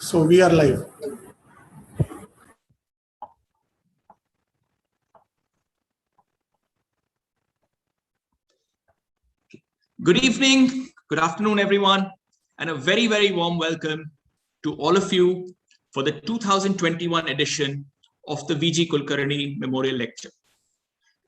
So we are live. Good evening, good afternoon, everyone, and a very, very warm welcome to all of you for the 2021 edition of the Vijay Kulkarni Memorial Lecture.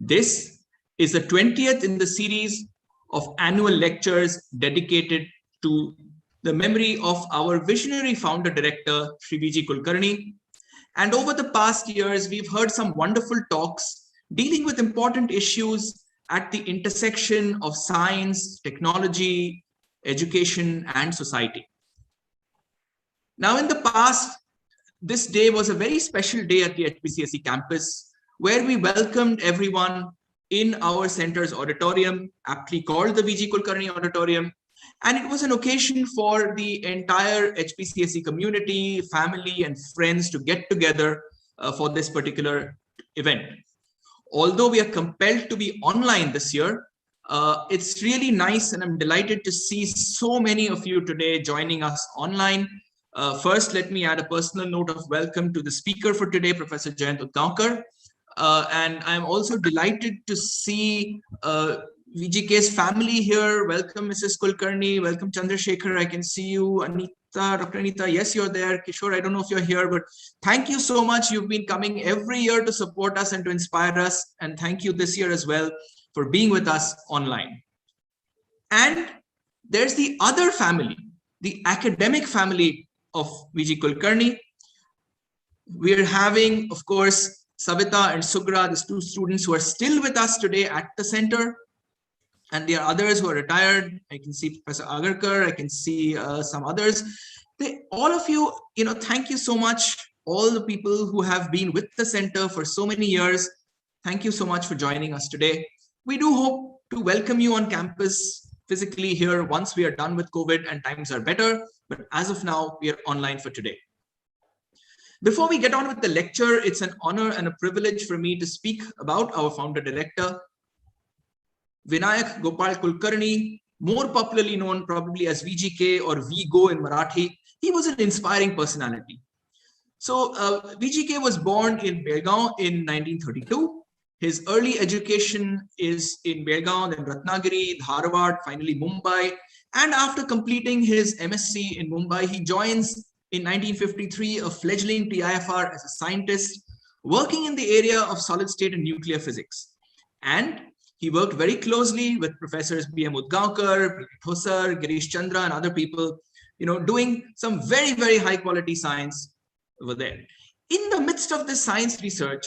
This is the 20th in the series of annual lectures dedicated to the memory of our visionary founder director, Shri Vijay Kulkarni. And over the past years, we've heard some wonderful talks dealing with important issues at the intersection of science, technology, education, and society. Now, in the past, this day was a very special day at the HBCSE campus, where we welcomed everyone in our center's auditorium, aptly called the Vijay Kulkarni Auditorium. And it was an occasion for the entire HBCSE community, family, and friends to get together for this particular event. Although we are compelled to be online this year, it's really nice, and I'm delighted to see so many of you today joining us online. First, let me add a personal note of welcome to the speaker for today, Professor Jayant Udgaonkar. And I'm also delighted to see VGK's family here. Welcome, Mrs. Kulkarni. Welcome, Chandrasekhar. I can see you. Anita, Dr. Anita, yes, you're there. Kishore, I don't know if you're here, but thank you so much. You've been coming every year to support us and to inspire us. And thank you this year as well for being with us online. And there's the other family, the academic family of Vijay Kulkarni. We're having, of course, Savita and Sugra, these two students who are still with us today at the center. And there are others who are retired. I can see Professor Agarkar. I can see some others. All of you, thank you so much. All the people who have been with the center for so many years, thank you so much for joining us today. We do hope to welcome you on campus physically here once we are done with COVID and times are better. But as of now, we are online for today. Before we get on with the lecture, it's an honor and a privilege for me to speak about our founder director, Vinayak Gopal Kulkarni, more popularly known probably as VGK or Vigo in Marathi. He was an inspiring personality. So VGK was born in Belgaum in 1932. His early education is in Belgaum, then Ratnagiri, Dharwad, finally Mumbai. And after completing his MSc in Mumbai, he joins in 1953 a fledgling TIFR as a scientist, working in the area of solid state and nuclear physics. And he worked very closely with Professors B.M. Udgaonkar, Thosar, Girish Chandra, and other people, doing some very, very high quality science over there. In the midst of this science research,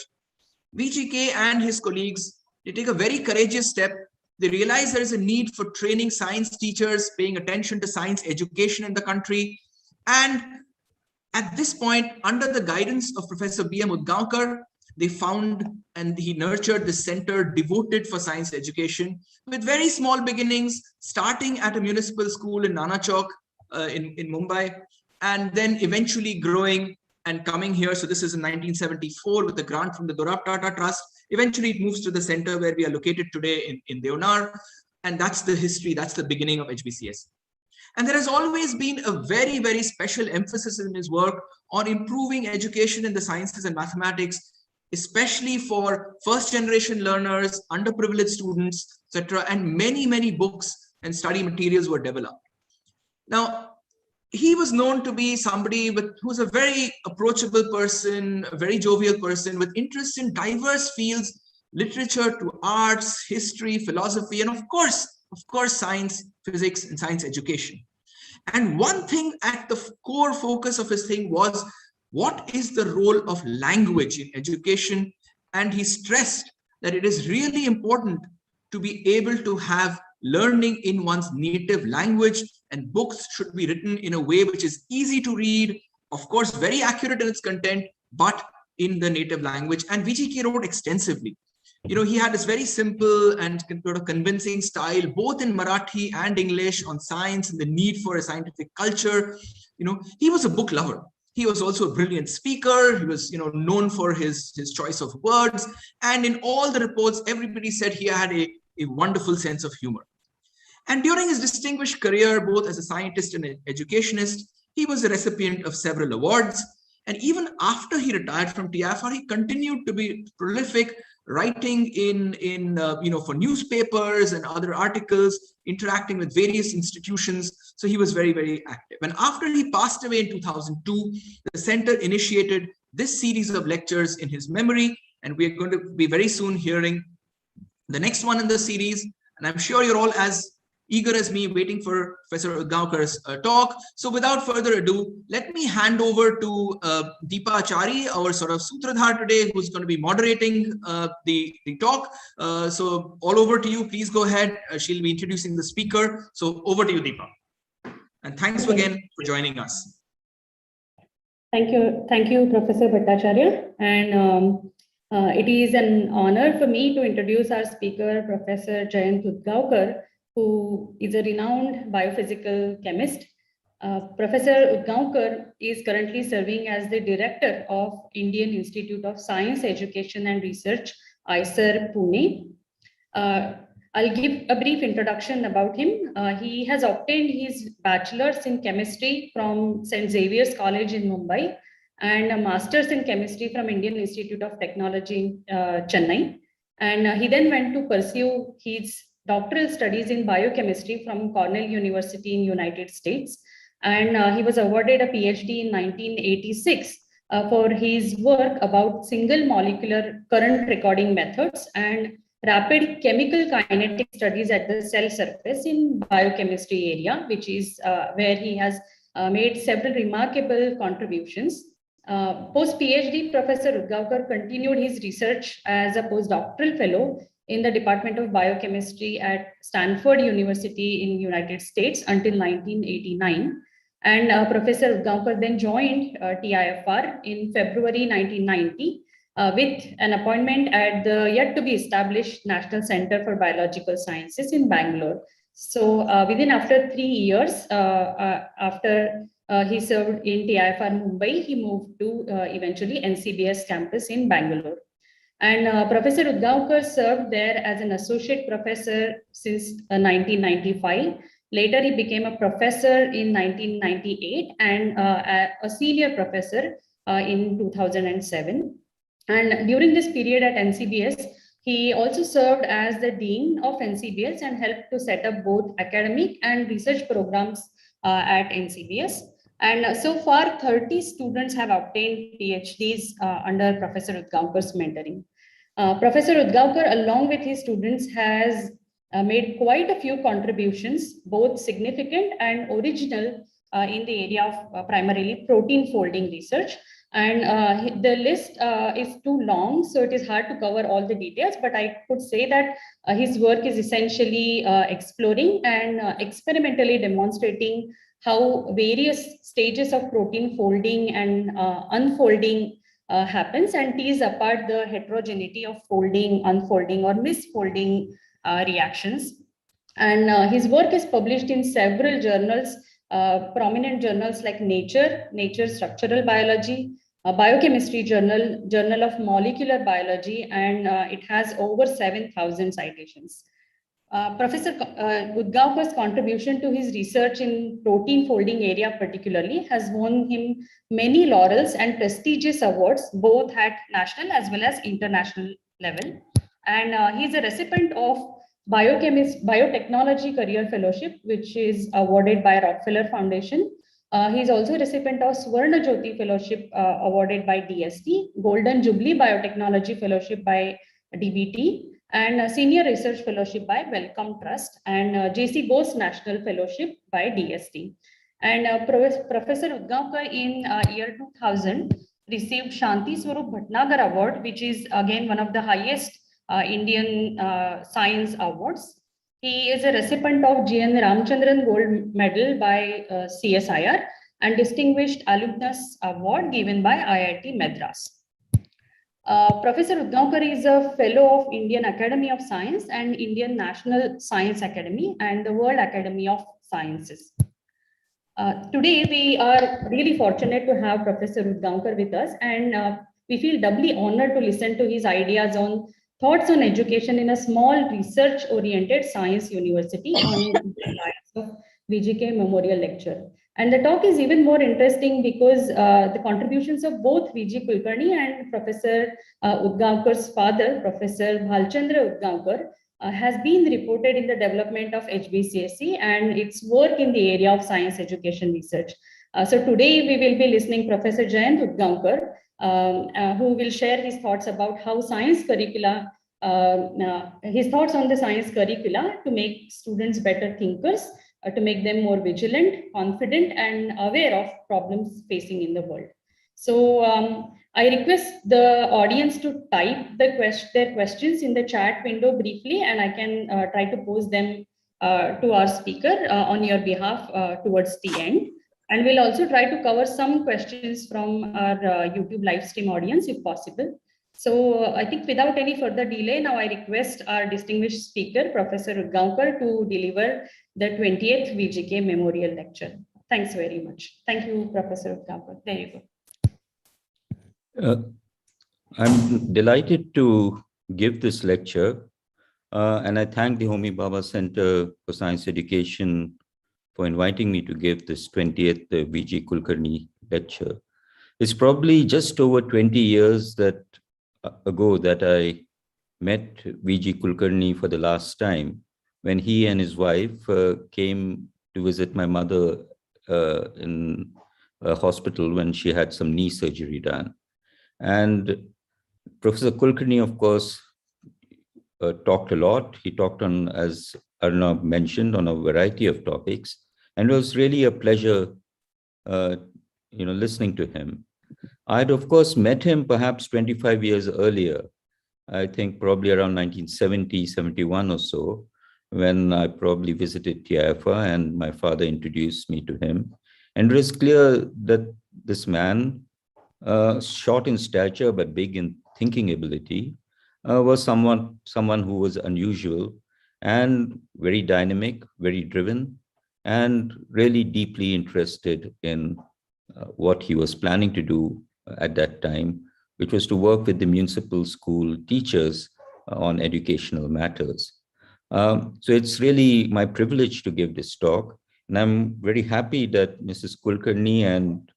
VGK and his colleagues, they take a very courageous step. They realize there is a need for training science teachers, paying attention to science education in the country. And at this point, under the guidance of Professor B.M. Udgaonkar, they found and he nurtured the center devoted for science education with very small beginnings, starting at a municipal school in Nana Chowk in Mumbai, and then eventually growing and coming here. So this is in 1974 with a grant from the Dorab Tata Trust. Eventually it moves to the center where we are located today in Deonar. And that's the history, that's the beginning of HBCS. And there has always been a very, very special emphasis in his work on improving education in the sciences and mathematics, especially for first-generation learners, underprivileged students, etc. And many, many books and study materials were developed. Now, he was known to be somebody who's a very approachable person, a very jovial person with interest in diverse fields, literature to arts, history, philosophy, and of course, science, physics, and science education. And one thing at the core focus of his thing was, what is the role of language in education? And he stressed that it is really important to be able to have learning in one's native language, and books should be written in a way which is easy to read, of course, very accurate in its content, but in the native language. And VGK wrote extensively. He had this very simple and sort of convincing style, both in Marathi and English, on science and the need for a scientific culture. He was a book lover. He was also a brilliant speaker. He was, known for his choice of words. And in all the reports, everybody said he had a wonderful sense of humor. And during his distinguished career, both as a scientist and an educationist, He was a recipient of several awards. And even after he retired from TIFR, he continued to be prolific, writing for newspapers and other articles, interacting with various institutions. So he was very, very active. And after he passed away in 2002, the center initiated this series of lectures in his memory. And we are going to be very soon hearing the next one in the series. And I'm sure you're all as eager as me, waiting for Professor Udgaonkar's talk. So without further ado, let me hand over to Deepa Achari, our sort of Sutradhar today, who's going to be moderating the talk. So all over to you. Please go ahead. She'll be introducing the speaker. So over to you, Deepa. And thanks again for joining us. Thank you, Professor Bhattacharya. And it is an honor for me to introduce our speaker, Professor Jayant Udgaonkar, who is a renowned biophysical chemist. Professor Udgaonkar is currently serving as the director of Indian Institute of Science, Education and Research, ISER, Pune. I'll give a brief introduction about him. He has obtained his bachelor's in chemistry from St. Xavier's College in Mumbai and a master's in chemistry from Indian Institute of Technology in Chennai. And he then went to pursue his doctoral studies in biochemistry from Cornell University in United States. And he was awarded a PhD in 1986 for his work about single molecular current recording methods and rapid chemical kinetic studies at the cell surface in biochemistry area, which is where he has made several remarkable contributions. Post-PhD, Professor Udgaonkar continued his research as a postdoctoral fellow in the Department of Biochemistry at Stanford University in United States until 1989. And Professor Udgaonkar then joined TIFR in February 1990 with an appointment at the yet-to-be-established National Center for Biological Sciences in Bangalore. So after 3 years, after he served in TIFR Mumbai, he moved to eventually NCBS campus in Bangalore. And Professor Udgaonkar served there as an associate professor since 1995. Later, he became a professor in 1998 and a senior professor in 2007. And during this period at NCBS, he also served as the dean of NCBS and helped to set up both academic and research programs at NCBS. And so far, 30 students have obtained PhDs under Professor Udgaonkar's mentoring. Professor Udgaonkar, along with his students, has made quite a few contributions, both significant and original in the area of primarily protein folding research. And the list is too long, so it is hard to cover all the details, but I could say that his work is essentially exploring and experimentally demonstrating how various stages of protein folding and unfolding happens and tease apart the heterogeneity of folding, unfolding, or misfolding reactions. And his work is published in several journals, prominent journals like Nature Structural Biology, Biochemistry Journal, Journal of Molecular Biology, and it has over 7,000 citations. Professor Udgaonkar's contribution to his research in protein folding area particularly has won him many laurels and prestigious awards, both at national as well as international level. And he's a recipient of Biotechnology Career Fellowship, which is awarded by Rockefeller Foundation. He's also a recipient of Swarna Jyoti Fellowship awarded by DST, Golden Jubilee Biotechnology Fellowship by DBT, and a Senior Research Fellowship by Wellcome Trust, and JC Bose National Fellowship by DST. And Professor Udgaonkar in year 2000 received Shanti Swarup Bhatnagar Award, which is again one of the highest Indian science awards. He is a recipient of GN Ramchandran Gold Medal by CSIR and Distinguished Alumnus Award given by IIT Madras. Professor Udgaonkar is a fellow of Indian Academy of Science and Indian National Science Academy and the World Academy of Sciences. Today, we are really fortunate to have Professor Udgaonkar with us, and we feel doubly honored to listen to his ideas on thoughts on education in a small research-oriented science university on the science of VGK Memorial Lecture. And the talk is even more interesting because the contributions of both Vijay Kulkarni and Professor Udgaonkar's father, Professor Bhalchandra Udgaonkar, has been reported in the development of HBCSE and its work in the area of science education research. So today we will be listening Professor Jayant Udgaonkar, who will share his thoughts about how science curricula, his thoughts on the science curricula to make students better thinkers, to make them more vigilant, confident, and aware of problems facing in the world. So I request the audience to type their questions in the chat window briefly, and I can try to pose them to our speaker on your behalf towards the end. And we'll also try to cover some questions from our YouTube live stream audience if possible. So I think without any further delay, now I request our distinguished speaker, Professor Udgaonkar, to deliver the 20th VGK Memorial Lecture. Thanks very much. Thank you, Professor Udgaonkar. There you go. I'm delighted to give this lecture, and I thank the Homi Bhabha Center for Science Education for inviting me to give this 20th Vijay Kulkarni lecture. It's probably just over 20 years ago that I met Vijay Kulkarni for the last time, when he and his wife came to visit my mother in a hospital when she had some knee surgery done. And Professor Kulkarni, of course, talked a lot. He talked on, as Arnab mentioned, on a variety of topics. And it was really a pleasure, listening to him. I had, of course, met him perhaps 25 years earlier. I think probably around 1970, 71 or so, when I probably visited TIFR and my father introduced me to him. And it was clear that this man, short in stature but big in thinking ability, was someone who was unusual and very dynamic, very driven, and really deeply interested in what he was planning to do at that time, which was to work with the municipal school teachers on educational matters. So it's really my privilege to give this talk. And I'm very happy that Mrs. Kulkarni and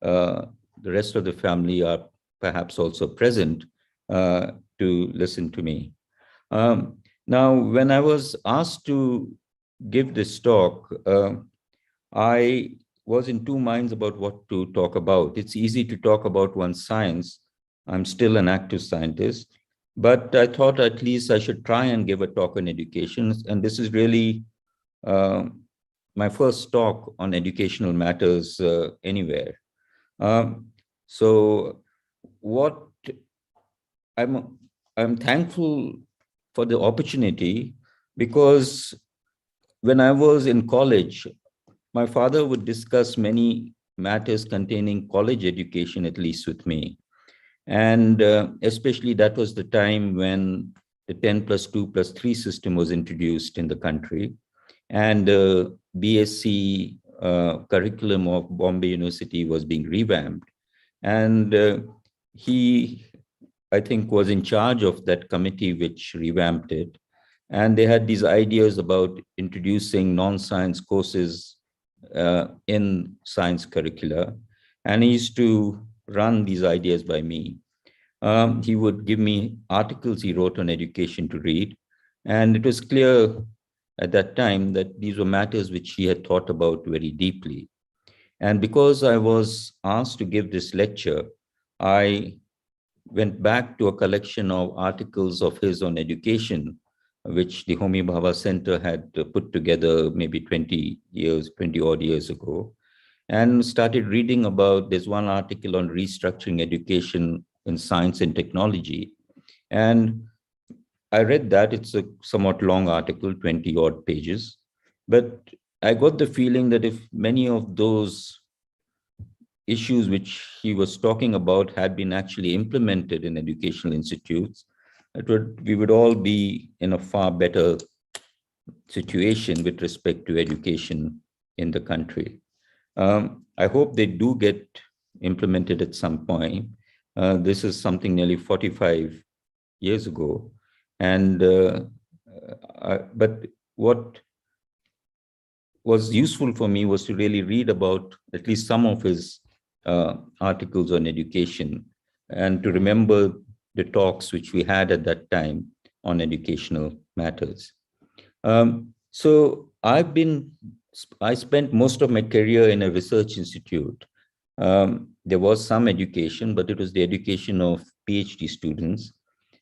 the rest of the family are perhaps also present to listen to me. Now, when I was asked to give this talk, I was in two minds about what to talk about. It's easy to talk about one's science. I'm still an active scientist, but I thought at least I should try and give a talk on education. And this is really my first talk on educational matters anywhere. So what I'm thankful for the opportunity, because when I was in college, my father would discuss many matters containing college education, at least with me. And especially that was the time when the 10+2+3 system was introduced in the country. And the BSc curriculum of Bombay University was being revamped. And he, I think, was in charge of that committee which revamped it. And they had these ideas about introducing non-science courses in science curricula. And he used to run these ideas by me. He would give me articles he wrote on education to read. And it was clear at that time that these were matters which he had thought about very deeply. And because I was asked to give this lecture, I went back to a collection of articles of his on education, which the Homi Bhabha Center had put together maybe 20 odd years ago, and started reading about, there's one article on restructuring education in science and technology. And I read that. It's a somewhat long article, 20 odd pages, but I got the feeling that if many of those issues which he was talking about had been actually implemented in educational institutes, we would all be in a far better situation with respect to education in the country. I hope they do get implemented at some point. This is something nearly 45 years ago. And but what was useful for me was to really read about at least some of his articles on education and to remember the talks which we had at that time on educational matters. So I spent most of my career in a research institute. There was some education, but it was the education of PhD students.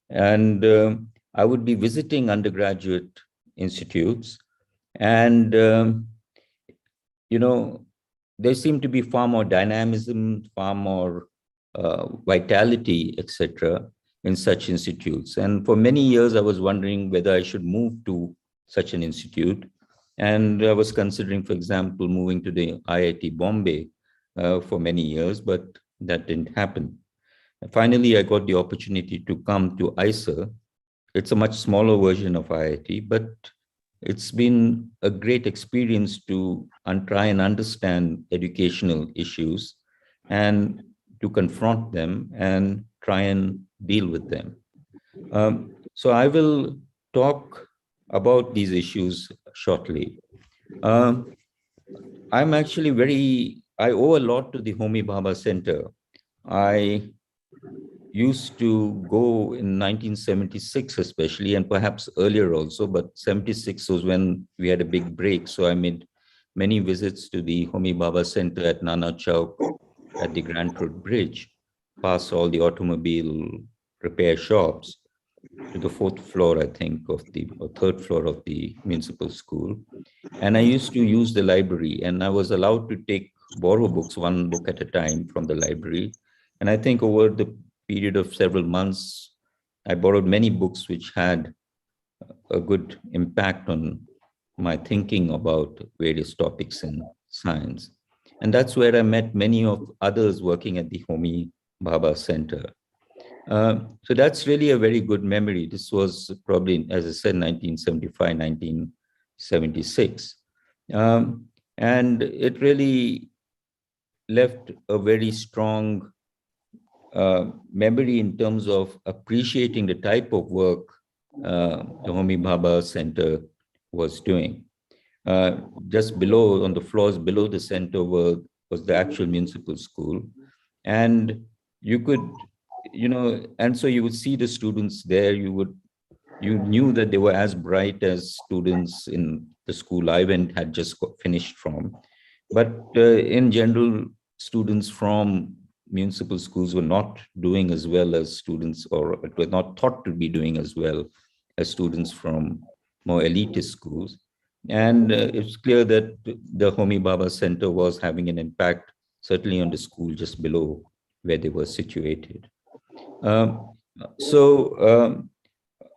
And I would be visiting undergraduate institutes, and there seemed to be far more dynamism, far more vitality, etc., in such institutes. And for many years, I was wondering whether I should move to such an institute. And I was considering, for example, moving to the IIT Bombay for many years, but that didn't happen. Finally, I got the opportunity to come to IISER. It's a much smaller version of IIT, but it's been a great experience to try and understand educational issues and to confront them and try and deal with them. So I will talk about these issues shortly. I'm actually I owe a lot to the Homi Bhabha Center. I used to go in 1976 especially, and perhaps earlier also, but 76 was when we had a big break. So I made many visits to the Homi Bhabha Center at Nana Chowk at the Grand Road Bridge, past all the automobile repair shops, to the fourth floor, I think, or third floor of the municipal school. And I used to use the library, and I was allowed to borrow books, one book at a time from the library. And I think over the period of several months, I borrowed many books which had a good impact on my thinking about various topics in science. And that's where I met many of others working at the Homi Bhabha Center. So that's really a very good memory. This was probably, as I said, 1975, 1976. And it really left a very strong memory in terms of appreciating the type of work the Homi Bhabha Center was doing. Just below, on the floors below the center was the actual municipal school. And you could, and so you would see the students there. You knew that they were as bright as students in the school I had just finished from. But in general, students from municipal schools were not doing as well as students, or it was not thought to be doing as well as students from more elitist schools. And it's clear that the Homi Bhabha Center was having an impact, certainly on the school just below where they were situated.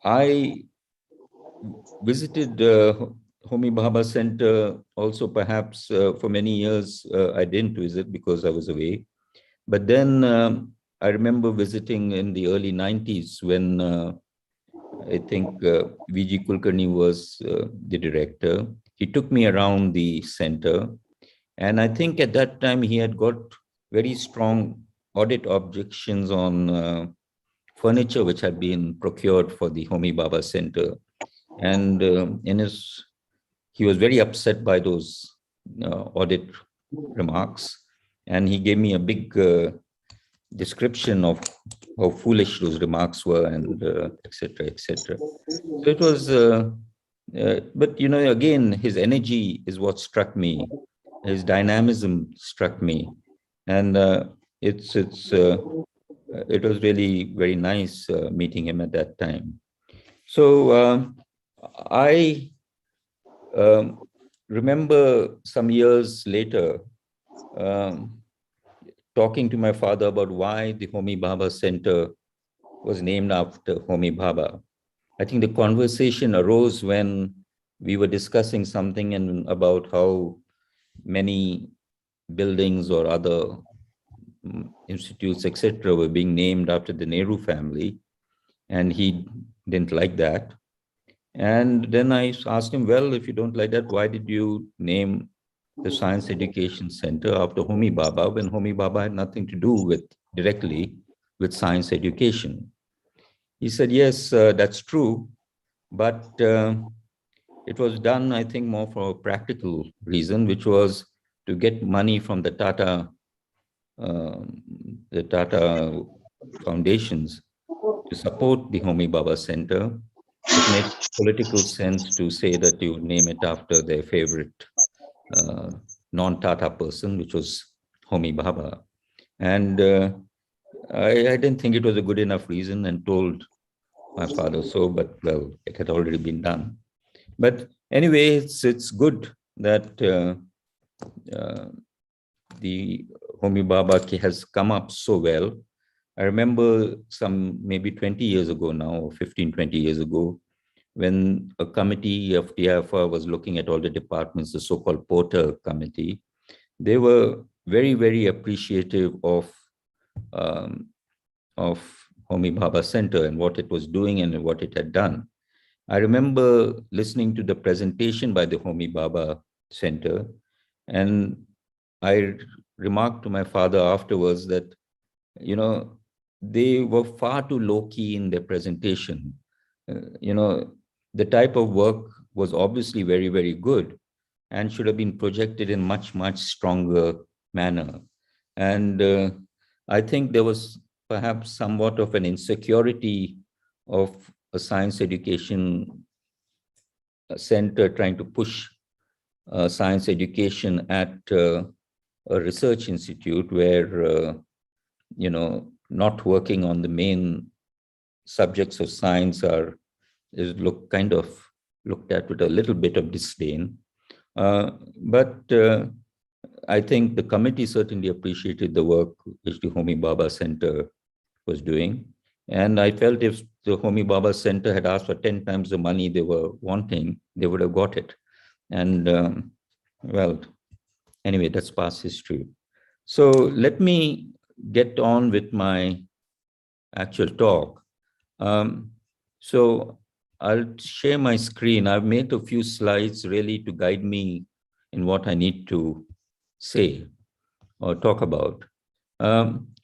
I visited Homi Bhabha Center also, perhaps for many years. I didn't visit because I was away. But then I remember visiting in the early 90s when I think Vijay Kulkarni was the director. He took me around the center. And I think at that time he had got very strong audit objections on furniture which had been procured for the Homi Bhabha Center. And he was very upset by those audit remarks. And he gave me a big description of how foolish those remarks were, and et cetera, et cetera. So it was, but again, his energy is what struck me. His dynamism struck me, and it was really very nice meeting him at that time. So I remember some years later talking to my father about why the Homi Bhabha Center was named after Homi Bhabha. I think the conversation arose when we were discussing something about how many buildings or other institutes, etc., were being named after the Nehru family, and he didn't like that. And then I asked him, well, if you don't like that, why did you name the Science Education Center after Homi Bhabha when Homi Bhabha had nothing to do directly with science education? He said, yes, that's true, but it was done, I think, more for a practical reason, which was to get money from the Tata foundations to support the Homi Bhabha Center. It made political sense to say that you name it after their favorite non-Tata person, which was Homi Bhabha. And I didn't think it was a good enough reason and told my father so, but well, it had already been done. But anyway, it's good that the Homi Bhabha has come up so well. I remember some maybe 20 years ago now, or 15, 20 years ago, when a committee of TIFR was looking at all the departments, the so-called Porter Committee, they were very, very appreciative of Homi Bhabha Center and what it was doing and what it had done. I remember listening to the presentation by the Homi Bhabha Center, and I remarked to my father afterwards that, you know, they were far too low-key in their presentation. The type of work was obviously very, very good and should have been projected in much, much stronger manner. And I think there was perhaps somewhat of an insecurity of a science education center trying to push science education at a research institute where, not working on the main subjects of science is looked at with a little bit of disdain. But I think the committee certainly appreciated the work which the Homi Bhabha Center was doing. And I felt if the Homi Bhabha Center had asked for 10 times the money they were wanting, they would have got it. And well, anyway, that's past history. So let me get on with my actual talk. So I'll share my screen. I've made a few slides really to guide me in what I need to say or talk about.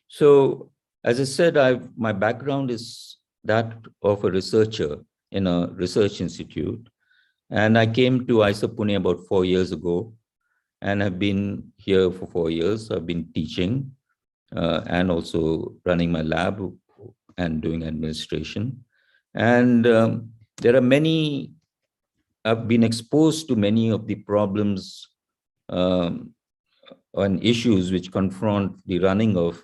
So as I said, my background is that of a researcher in a research institute. And I came to IISER Pune about 4 years ago and have been here for 4 years. I've been teaching and also running my lab and doing administration. And there are many, I've been exposed to many of the problems and issues which confront the running of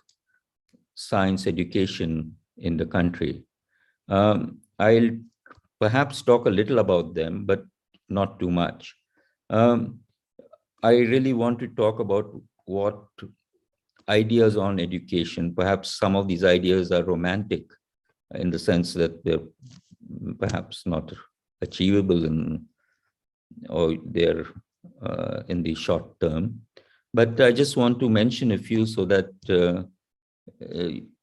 science education in the country. I'll perhaps talk a little about them, but not too much. I really want to talk about what ideas on education. Perhaps some of these ideas are romantic in the sense that they're perhaps not achievable or they're in the short term. But I just want to mention a few so that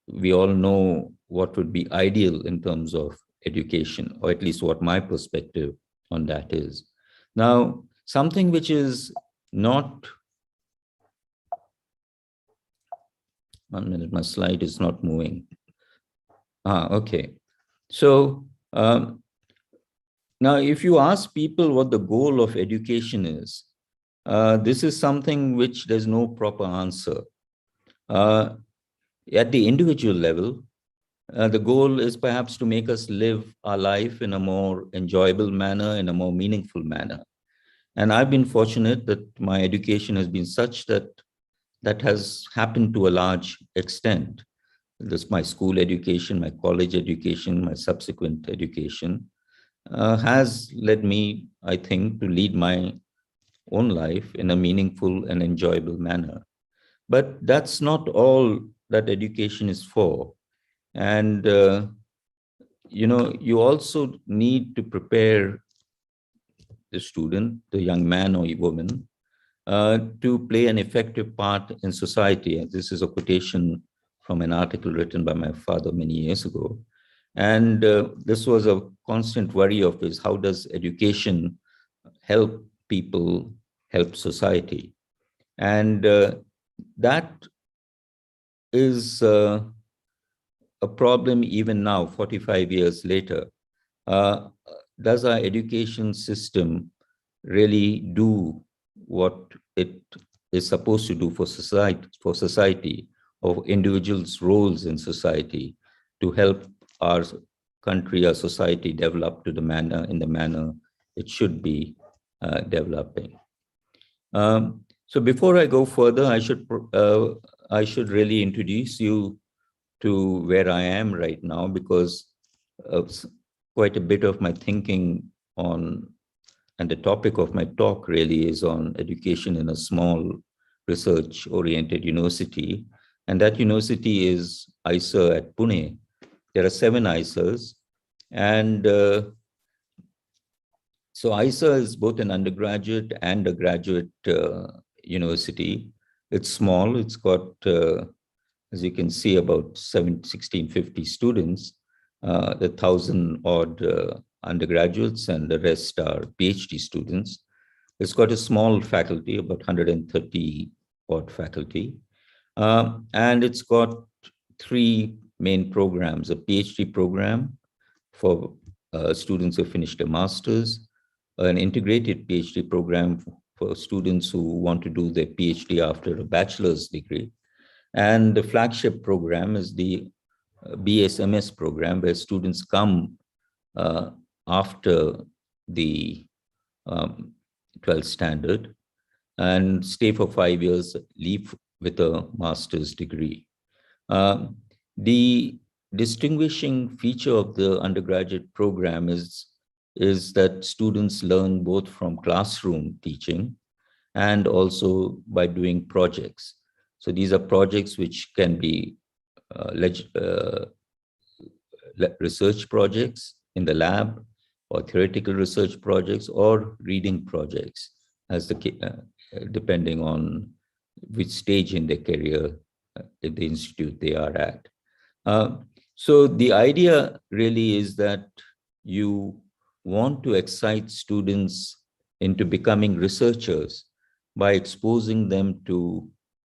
we all know what would be ideal in terms of education, or at least what my perspective on that is. Now, something which is not, 1 minute, my slide is not moving. Okay. So now if you ask people what the goal of education is, this is something which there's no proper answer. At the individual level, the goal is perhaps to make us live our life in a more enjoyable manner, in a more meaningful manner. And I've been fortunate that my education has been such that that has happened to a large extent. This my school education, my college education, my subsequent education has led me, I think, to lead my own life in a meaningful and enjoyable manner. But that's not all that education is for. And, you also need to prepare the student, the young man or woman, to play an effective part in society. And this is a quotation from an article written by my father many years ago. And this was a constant worry of his: how does education help people, help society? And that is a problem even now, 45 years later. does our education system really do what it is supposed to do for society, or individuals' roles in society to help our country, our society develop in the manner it should be developing. So before I go further, I should really introduce you to where I am right now, because quite a bit of my thinking on, and the topic of my talk really is on education in a small research-oriented university. And that university is ISER at Pune. There are 7 ISERs. And so ISER is both an undergraduate and a graduate university. It's small. It's got, as you can see, about 1,650 students, the 1,000 odd undergraduates, and the rest are PhD students. It's got a small faculty, about 130 odd faculty. And it's got 3 main programs: a PhD program for students who finished a master's, an integrated PhD program for students who want to do their PhD after a bachelor's degree. And the flagship program is the BSMS program, where students come after the 12th standard and stay for 5 years, leave with a master's degree. The distinguishing feature of the undergraduate program is that students learn both from classroom teaching and also by doing projects. So these are projects which can be research projects in the lab, or theoretical research projects, or reading projects, as depending on which stage in their career at the institute they are at. So the idea really is that you want to excite students into becoming researchers by exposing them to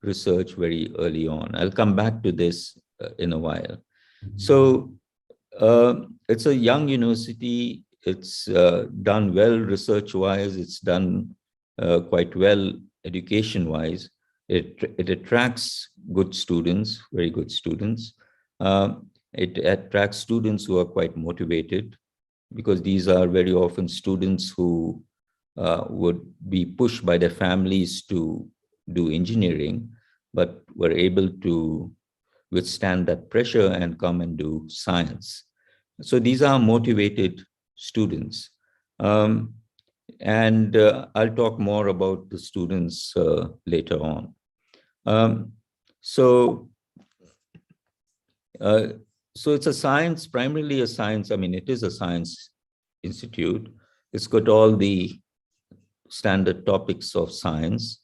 research very early on. I'll come back to this in a while. So it's a young university. It's done well research-wise. It's done quite well education-wise. It attracts good students, very good students. It attracts students who are quite motivated, because these are very often students who would be pushed by their families to do engineering, but were able to withstand that pressure and come and do science. So these are motivated students. And I'll talk more about the students later on. So it's a science, primarily a science. I mean, it is a science institute. It's got all the standard topics of science.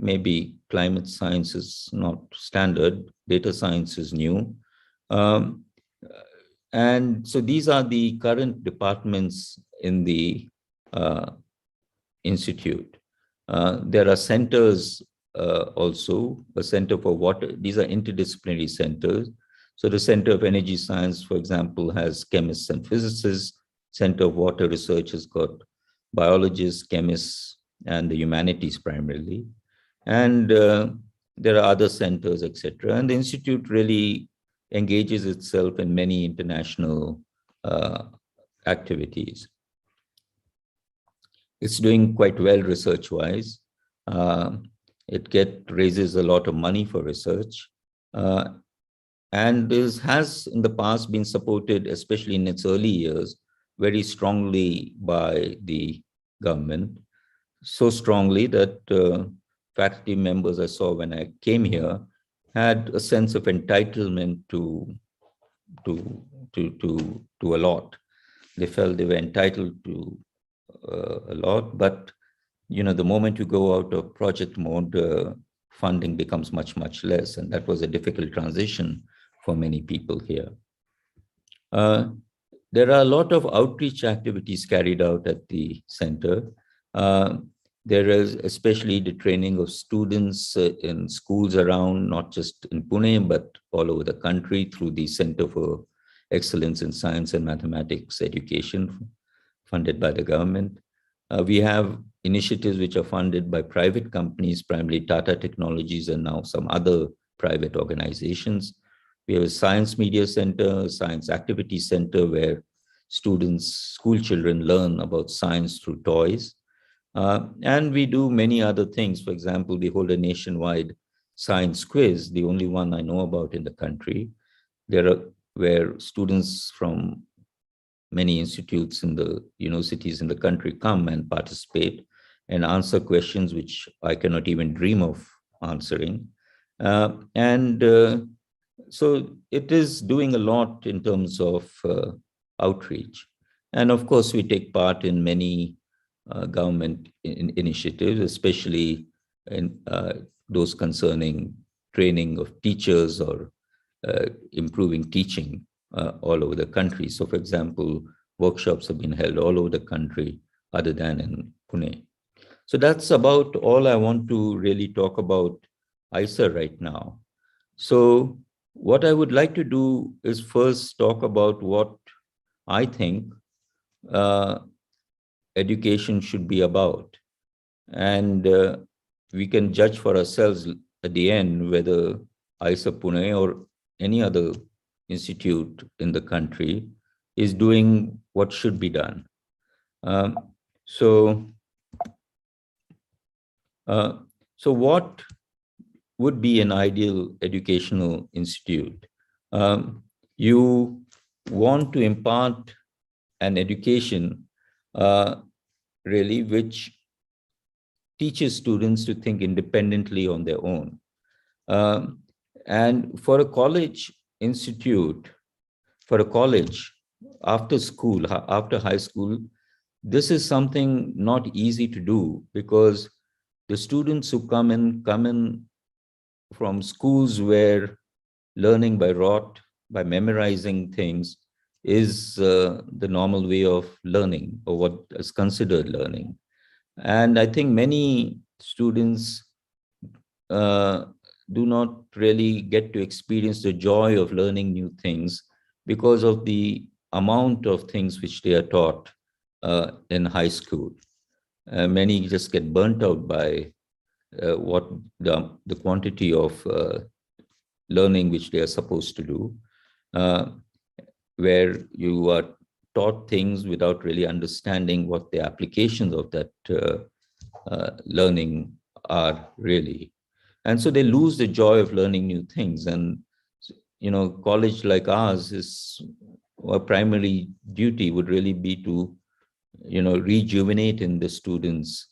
Maybe climate science is not standard. Data science is new. And so these are the current departments in the institute. There are centers also, a center for water. These are interdisciplinary centers. So the Center of Energy Science, for example, has chemists and physicists. Center of Water Research has got biologists, chemists, and the humanities primarily. And there are other centers, etc. And the institute really engages itself in many international activities. It's doing quite well research-wise. It raises a lot of money for research. And has in the past been supported, especially in its early years, very strongly by the government. So strongly that faculty members I saw when I came here had a sense of entitlement to a lot. They felt they were entitled to a lot, but the moment you go out of project mode, funding becomes much, much less, and that was a difficult transition for many people here. There are a lot of outreach activities carried out at the center. There is especially the training of students in schools around, not just in Pune, but all over the country through the Center for excellence in science and mathematics education funded by the government. We have initiatives which are funded by private companies, primarily Tata Technologies and now some other private organizations. We have a science media center, science activity center where students, school children learn about science through toys. And we do many other things. For example, we hold a nationwide science quiz, the only one I know about in the country. Where students from many institutes in the universities in the country come and participate and answer questions which I cannot even dream of answering. So it is doing a lot in terms of outreach. And of course, we take part in many government initiatives, especially in those concerning training of teachers or improving teaching all over the country. So for example, workshops have been held all over the country other than in Pune. So that's about all I want to really talk about ISA right now. So what I would like to do is first talk about what I think education should be about. And we can judge for ourselves at the end whether ISA Pune or any other institute in the country is doing what should be done. So what would be an ideal educational institute? You want to impart an education really which teaches students to think independently on their own. And for a college institute, for a college, after school, after high school, this is something not easy to do because the students who come in from schools where learning by rote, by memorizing things is the normal way of learning or what is considered learning. And I think many students do not really get to experience the joy of learning new things because of the amount of things which they are taught in high school. Many just get burnt out by what the quantity of learning which they are supposed to do, where you are taught things without really understanding what the applications of that learning are really. And so they lose the joy of learning new things. And, college like ours is, our primary duty would really be to, rejuvenate in the students,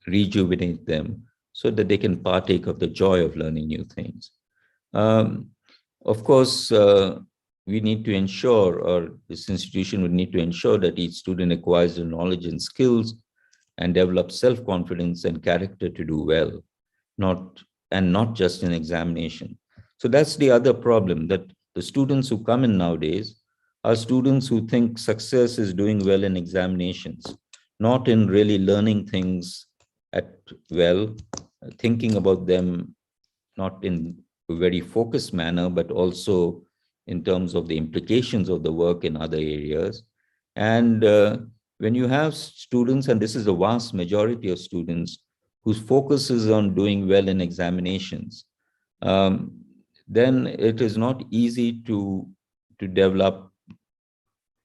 rejuvenate them so that they can partake of the joy of learning new things. Of course, we need to ensure, or this institution would need to ensure that each student acquires the knowledge and skills and develops self-confidence and character to do well, not just in examination. So that's the other problem, that the students who come in nowadays are students who think success is doing well in examinations, not in really learning things thinking about them, not in a very focused manner, but also in terms of the implications of the work in other areas. And when you have students, and this is a vast majority of students, whose focus is on doing well in examinations, then it is not easy to develop,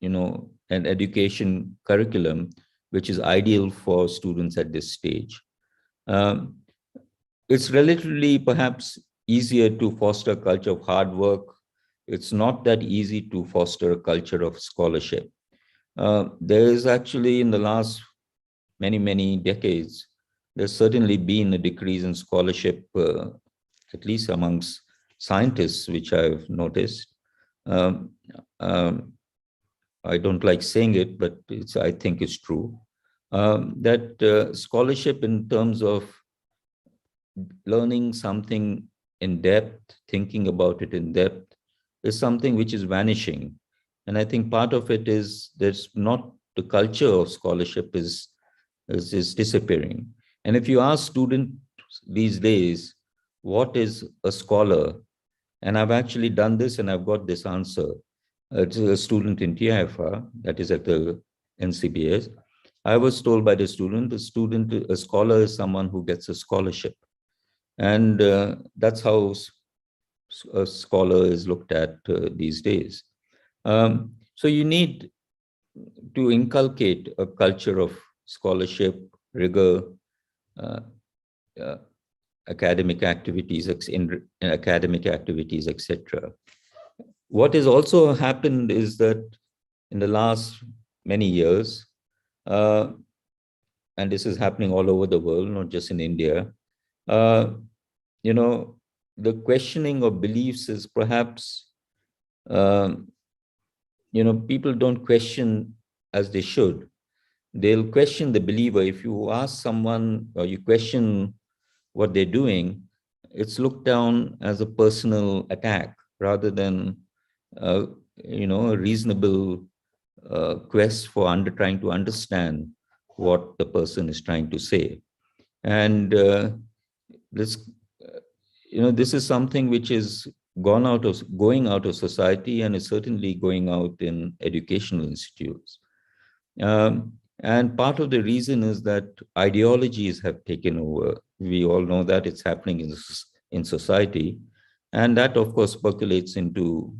an education curriculum which is ideal for students at this stage. It's relatively perhaps easier to foster a culture of hard work. It's not that easy to foster a culture of scholarship. There is actually, in the last many decades, there's certainly been a decrease in scholarship, at least amongst scientists, which I've noticed. I don't like saying it, but I think it's true. That scholarship in terms of learning something in depth, thinking about it in depth, is something which is vanishing. And I think part of it is there's not the culture of scholarship is disappearing. And if you ask students these days, what is a scholar? And I've actually done this and I've got this answer. To a student in TIFR, that is at the NCBS. I was told by the student, a scholar is someone who gets a scholarship. And that's how a scholar is looked at these days. So you need to inculcate a culture of scholarship, rigor, uh, uh, academic activities, etc. What has also happened is that in the last many years, and this is happening all over the world, not just in India, you know, the questioning of beliefs is perhaps, people don't question as they should. They'll question the believer. If you ask someone or you question what they're doing, it's looked down as a personal attack rather than, a reasonable quest for trying to understand what the person is trying to say. And this, this is something which is going out of society, and is certainly going out in educational institutes. And part of the reason is that ideologies have taken over. We all know that it's happening in society. And that, of course, percolates into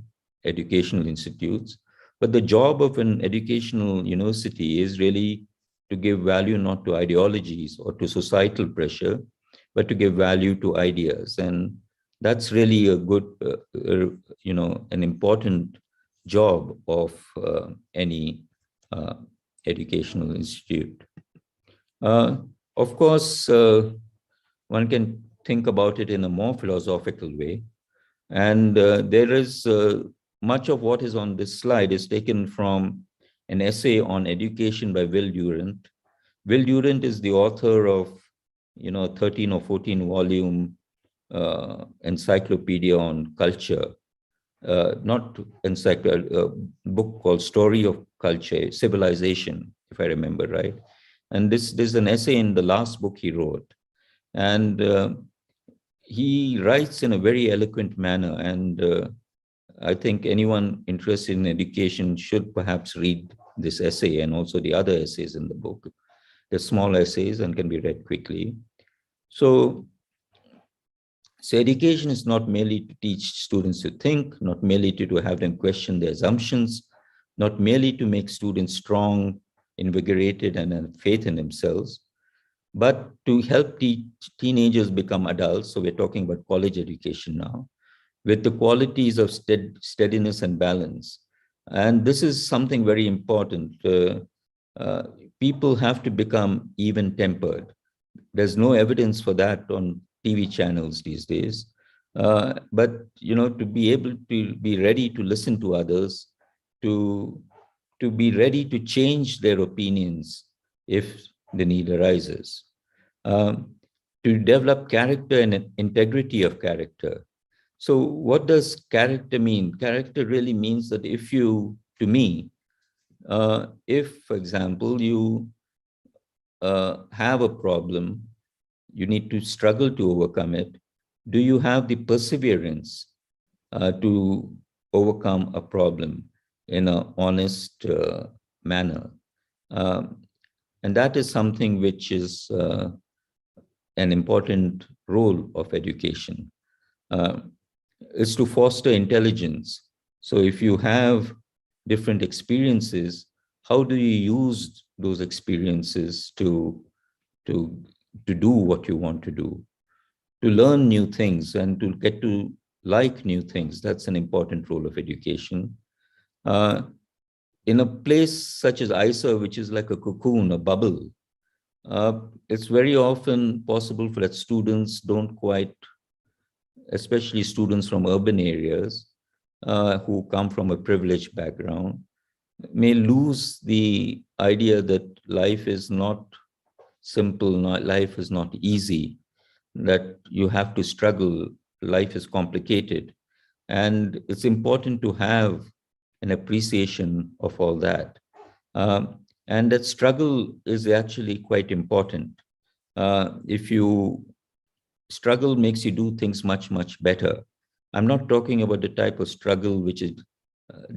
educational institutes. But the job of an educational university is really to give value not to ideologies or to societal pressure, but to give value to ideas. And that's really a good, an important job of any educational institute. Of course, one can think about it in a more philosophical way. And there is much of what is on this slide is taken from an essay on education by Will Durant. Will Durant is the author of, 13 or 14 volume encyclopedia on culture, not encyclopedia, a book called Story of Culture, Civilization, if I remember right. And this is an essay in the last book he wrote. And he writes in a very eloquent manner. And I think anyone interested in education should perhaps read this essay and also the other essays in the book. They're small essays and can be read quickly. So education is not merely to teach students to think, not merely to have them question their assumptions, not merely to make students strong, invigorated, and have faith in themselves, but to help teenagers become adults. So we're talking about college education now, with the qualities of steadiness and balance. And this is something very important. People have to become even-tempered. There's no evidence for that on TV channels these days. But, to be able to be ready to listen to others, to be ready to change their opinions if the need arises, to develop character and integrity of character. So what does character mean? Character really means that if, for example, you have a problem, you need to struggle to overcome it. Do you have the perseverance to overcome a problem in an honest manner? And that is something which is an important role of education. Is to foster intelligence. So if you have different experiences, how do you use those experiences to do what you want to do, to learn new things and to get to like new things? That's an important role of education. In a place such as ISA, which is like a cocoon, a bubble, it's very often possible for that students don't quite, especially students from urban areas who come from a privileged background, may lose the idea that life is not simple, life is not easy, that you have to struggle, life is complicated. And it's important to have an appreciation of all that. And that struggle is actually quite important. If you struggle makes you do things much, much better. I'm not talking about the type of struggle which is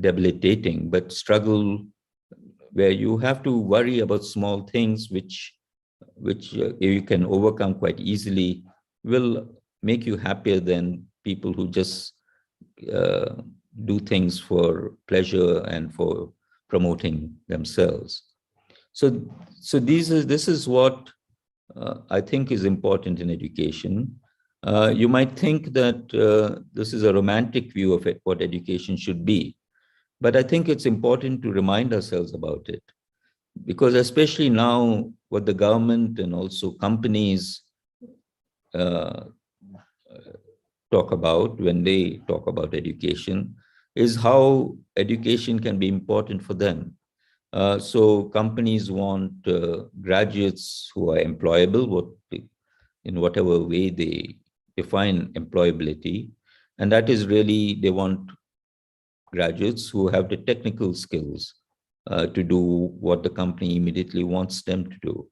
debilitating, but struggle where you have to worry about small things which you can overcome quite easily, will make you happier than people who just do things for pleasure and for promoting themselves. So this is what I think is important in education. You might think that this is a romantic view of it, what education should be, but I think it's important to remind ourselves about it, because especially now, what the government and also companies talk about when they talk about education is how education can be important for them. So companies want graduates who are employable, in whatever way they define employability. And that is really, they want graduates who have the technical skills to do what the company immediately wants them to do.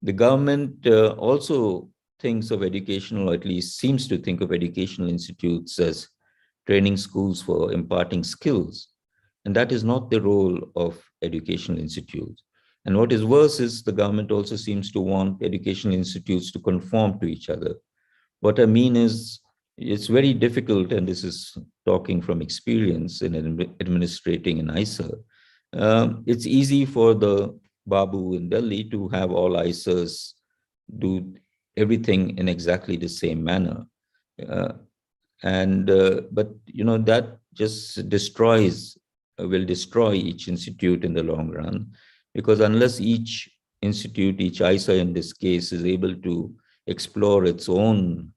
The government also thinks of educational, or at least seems to think of educational institutes as training schools for imparting skills. And that is not the role of educational institutes. And what is worse is the government also seems to want educational institutes to conform to each other. What I mean is, it's very difficult, and this is talking from experience in administrating an ISA. It's easy for the Babu in Delhi to have all ISAs do everything in exactly the same manner. But that just will destroy each institute in the long run, because unless each institute, each ISA in this case, is able to explore its own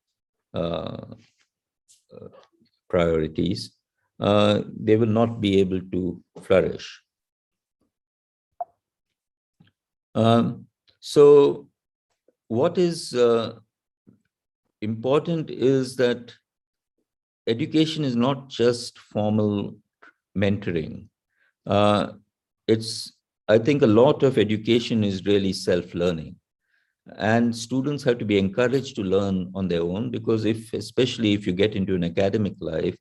priorities, they will not be able to flourish. So what is important is that education is not just formal mentoring. I think a lot of education is really self-learning. And students have to be encouraged to learn on their own, because especially if you get into an academic life,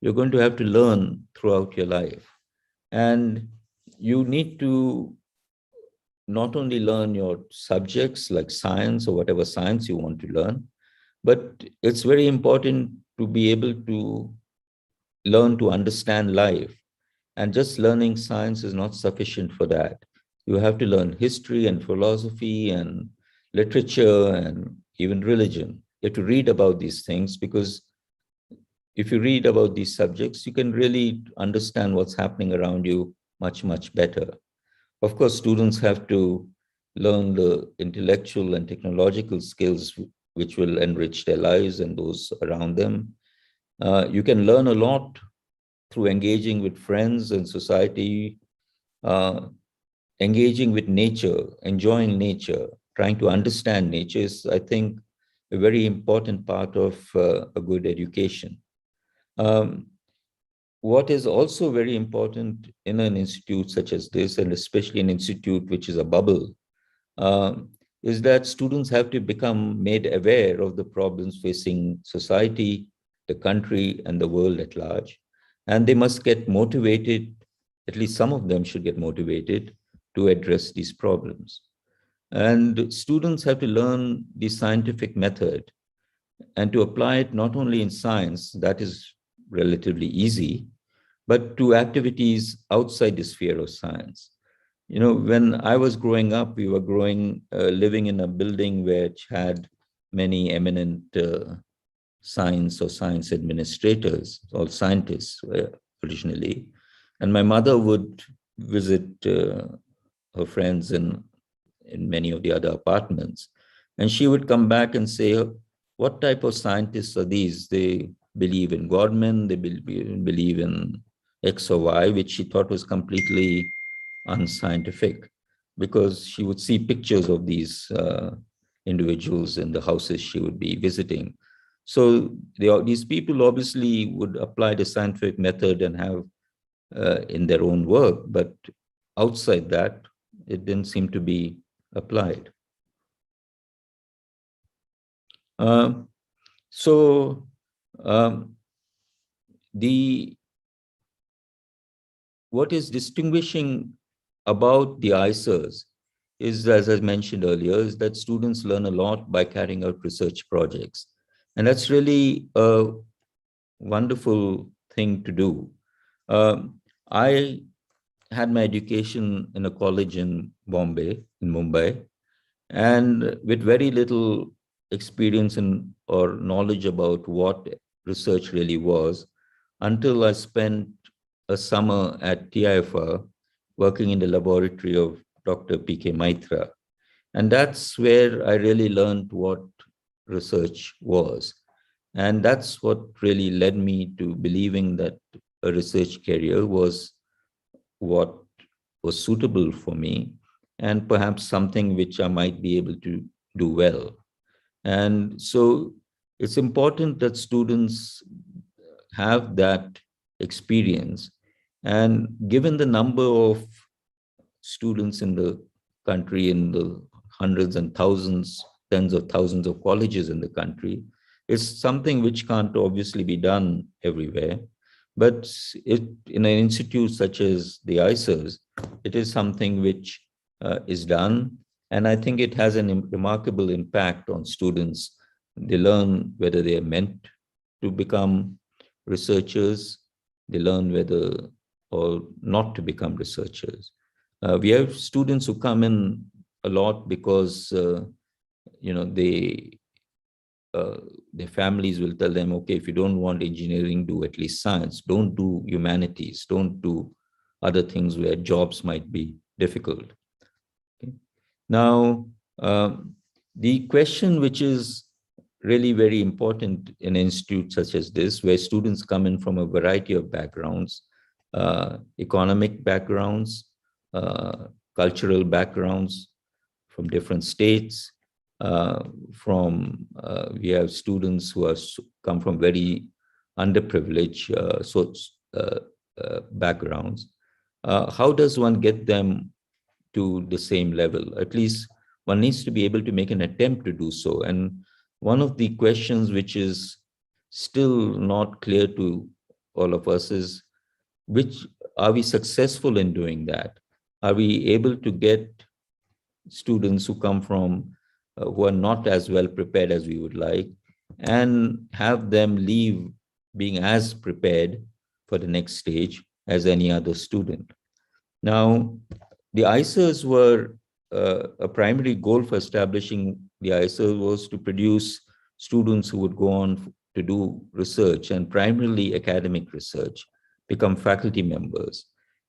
you're going to have to learn throughout your life. And you need to not only learn your subjects like science or whatever science you want to learn, but it's very important to be able to learn to understand life. And just learning science is not sufficient for that. You have to learn history and philosophy and literature and even religion. You have to read about these things, because if you read about these subjects, you can really understand what's happening around you much, much better. Of course, students have to learn the intellectual and technological skills which will enrich their lives and those around them. You can learn a lot through engaging with friends and society, engaging with nature, enjoying nature, trying to understand nature is, I think, a very important part of a good education. What is also very important in an institute such as this, and especially an institute which is a bubble, is that students have to become made aware of the problems facing society, the country, and the world at large. And they must get motivated, at least some of them should get motivated to address these problems. And students have to learn the scientific method and to apply it not only in science, that is relatively easy, but to activities outside the sphere of science. When I was growing up, we were living in a building which had many eminent science or science administrators or scientists originally. And my mother would visit her friends in many of the other apartments. And she would come back and say, what type of scientists are these? They believe in Godmen, they believe in X or Y, which she thought was completely unscientific, because she would see pictures of these individuals in the houses she would be visiting. So these people obviously would apply the scientific method and have in their own work, but outside that, it didn't seem to be applied. So Um, what is distinguishing about the ICERs is, as I mentioned earlier, is that students learn a lot by carrying out research projects. And that's really a wonderful thing to do. I had my education in a college in Bombay, in Mumbai, and with very little experience or knowledge about what research really was, until I spent a summer at TIFR working in the laboratory of Dr. P.K. Maitra. And that's where I really learned what research was. And that's what really led me to believing that a research career was what was suitable for me, and perhaps something which I might be able to do well. And so it's important that students have that experience. And given the number of students in the country, in the hundreds and thousands, tens of thousands of colleges in the country, it's something which can't obviously be done everywhere. But in an institute such as the ICERs, it is something which is done. And I think it has a remarkable impact on students. They learn whether they are meant to become researchers. They learn whether or not to become researchers. We have students who come in a lot because, their families will tell them, okay, if you don't want engineering, do at least science. Don't do humanities. Don't do other things where jobs might be difficult. Okay. Now, the question which is really very important in an institute such as this, where students come in from a variety of backgrounds, economic backgrounds, cultural backgrounds from different states, we have students who come from very underprivileged backgrounds. How does one get them to the same level? At least one needs to be able to make an attempt to do so. And one of the questions which is still not clear to all of us is, are we successful in doing that? Are we able to get students who come from who are not as well prepared as we would like, and have them leave being as prepared for the next stage as any other student? Now, the ICERs were a primary goal for establishing the ICERs was to produce students who would go on to do research, and primarily academic research, become faculty members.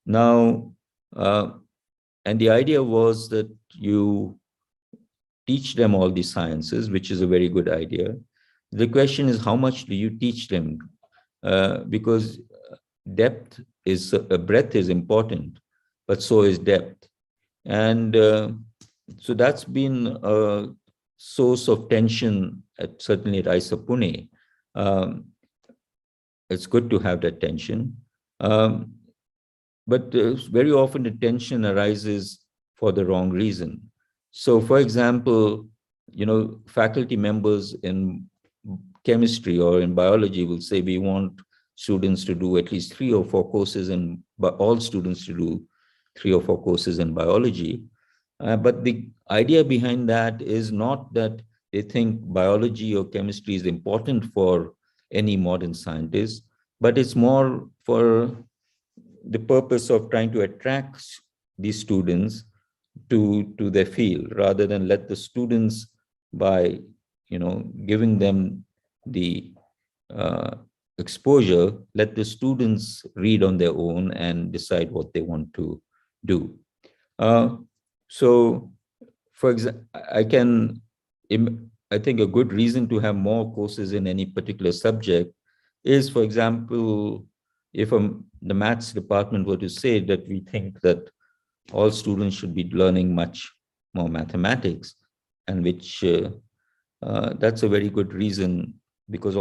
Now, and the idea was that you teach them all the sciences, which is a very good idea. The question is, how much do you teach them? Because breadth is important, but so is depth. And so that's been a source of tension, certainly at IISER Pune. It's good to have that tension. But very often the tension arises for the wrong reason. So, for example, faculty members in chemistry or in biology will say, we want students to do at least 3 or 4 courses, but all students to do 3 or 4 courses in biology. But the idea behind that is not that they think biology or chemistry is important for any modern scientist, but it's more for the purpose of trying to attract these students to their field, rather than let the students, by giving them the exposure, let the students read on their own and decide what they want to do. So, for example, I think a good reason to have more courses in any particular subject is, for example, if the maths department were to say that we think that all students should be learning much more mathematics, and which that's a very good reason, because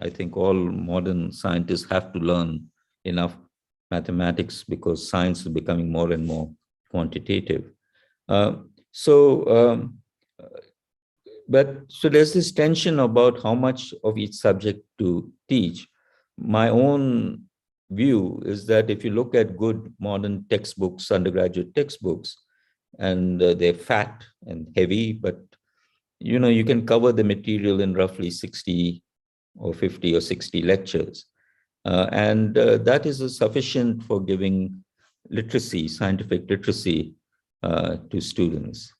I think all modern scientists have to learn enough mathematics, because science is becoming more and more quantitative. So But so there's this tension about how much of each subject to teach. My own view is that if you look at good modern textbooks, undergraduate textbooks, and they're fat and heavy, but you can cover the material in roughly 60 or 50 or 60 lectures. And that is sufficient for giving literacy, scientific literacy to students.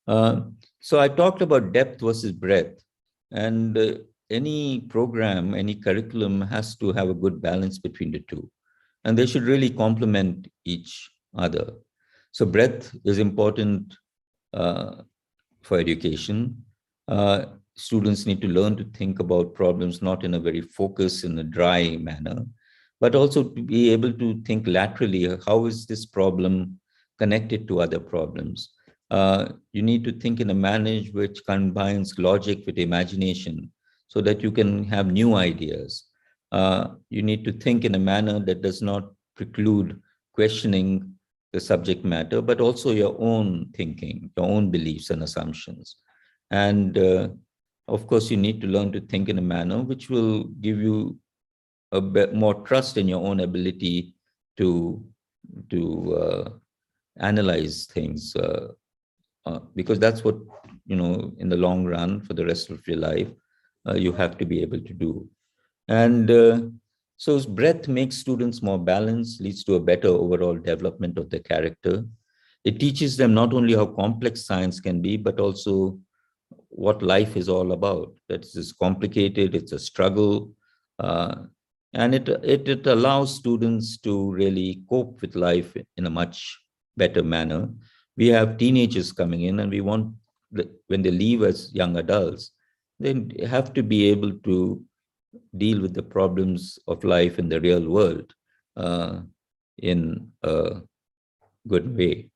So I talked about depth versus breadth, and any program, any curriculum has to have a good balance between the two, and they should really complement each other. So breadth is important for education. Students need to learn to think about problems not in a very focused, in a dry manner, but also to be able to think laterally. How is this problem connected to other problems? You need to think in a manner which combines logic with imagination so that you can have new ideas. You need to think in a manner that does not preclude questioning the subject matter, but also your own thinking, your own beliefs and assumptions. And of course, you need to learn to think in a manner which will give you a bit more trust in your own ability to analyze things, because that's what, in the long run, for the rest of your life, you have to be able to do. And so breadth makes students more balanced, leads to a better overall development of their character. It teaches them not only how complex science can be, but also what life is all about. That it's complicated, it's a struggle, and it allows students to really cope with life in a much better manner. We have teenagers coming in, and we want, when they leave as young adults, they have to be able to deal with the problems of life in the real world in a good way.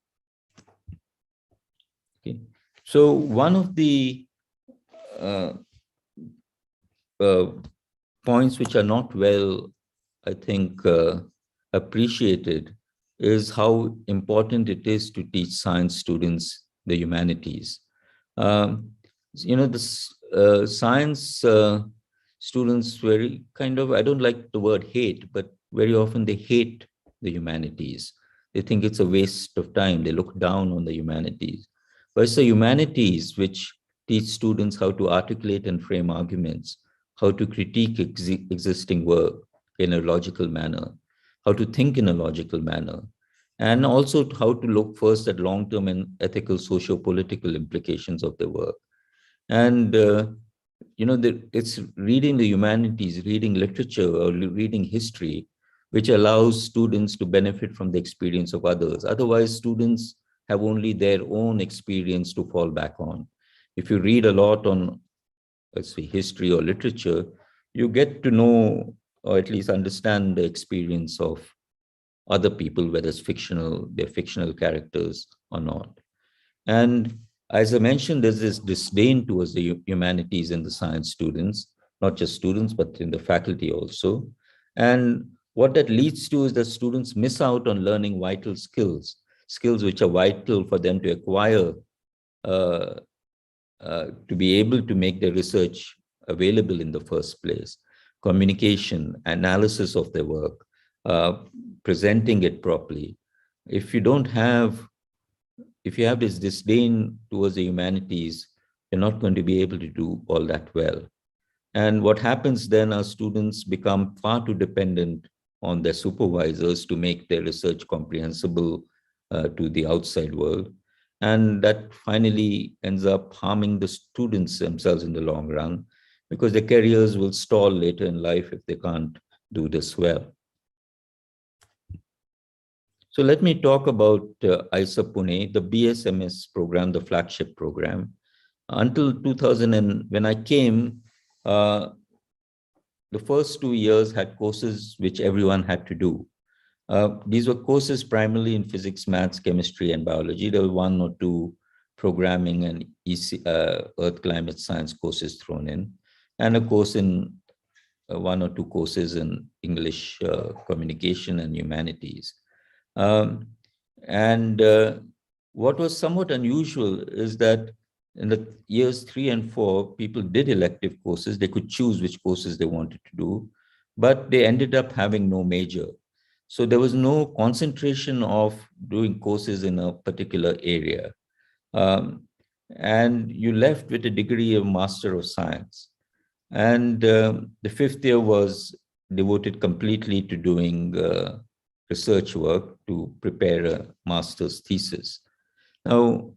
Okay. So one of the points which are not well, I think, appreciated is how important it is to teach science students the humanities. The science students very kind of, I don't like the word hate, but very often they hate the humanities. They think it's a waste of time. They look down on the humanities. But it's the humanities which teach students how to articulate and frame arguments, how to critique existing work in a logical manner, how to think in a logical manner, and also how to look first at long-term and ethical, socio-political implications of the work. And it's reading the humanities, reading literature or reading history, which allows students to benefit from the experience of others. Otherwise, students have only their own experience to fall back on. If you read a lot on, let's say, history or literature, you get to know, or at least understand, the experience of other people, whether it's fictional, they're fictional characters or not. And as I mentioned, there's this disdain towards the humanities in the science students, not just students, but in the faculty also. And what that leads to is that students miss out on learning vital skills which are vital for them to acquire, to be able to make their research available in the first place. Communication, analysis of their work, presenting it properly. If you have this disdain towards the humanities, you're not going to be able to do all that well. And what happens then, our students become far too dependent on their supervisors to make their research comprehensible to the outside world. And that finally ends up harming the students themselves in the long run, because their careers will stall later in life if they can't do this well. So let me talk about ISA Pune, the BSMS program, the flagship program. Until 2000, when I came, the first 2 years had courses which everyone had to do. These were courses primarily in physics, maths, chemistry, and biology. There were 1 or 2 programming and earth climate science courses thrown in, and a course in 1 or 2 courses in English, communication, and humanities. what was somewhat unusual is that in the years 3 and 4, people did elective courses. They could choose which courses they wanted to do, but they ended up having no major. So there was no concentration of doing courses in a particular area. And you left with a degree of Master of Science. And the 5th year was devoted completely to doing research work to prepare a master's thesis. Now,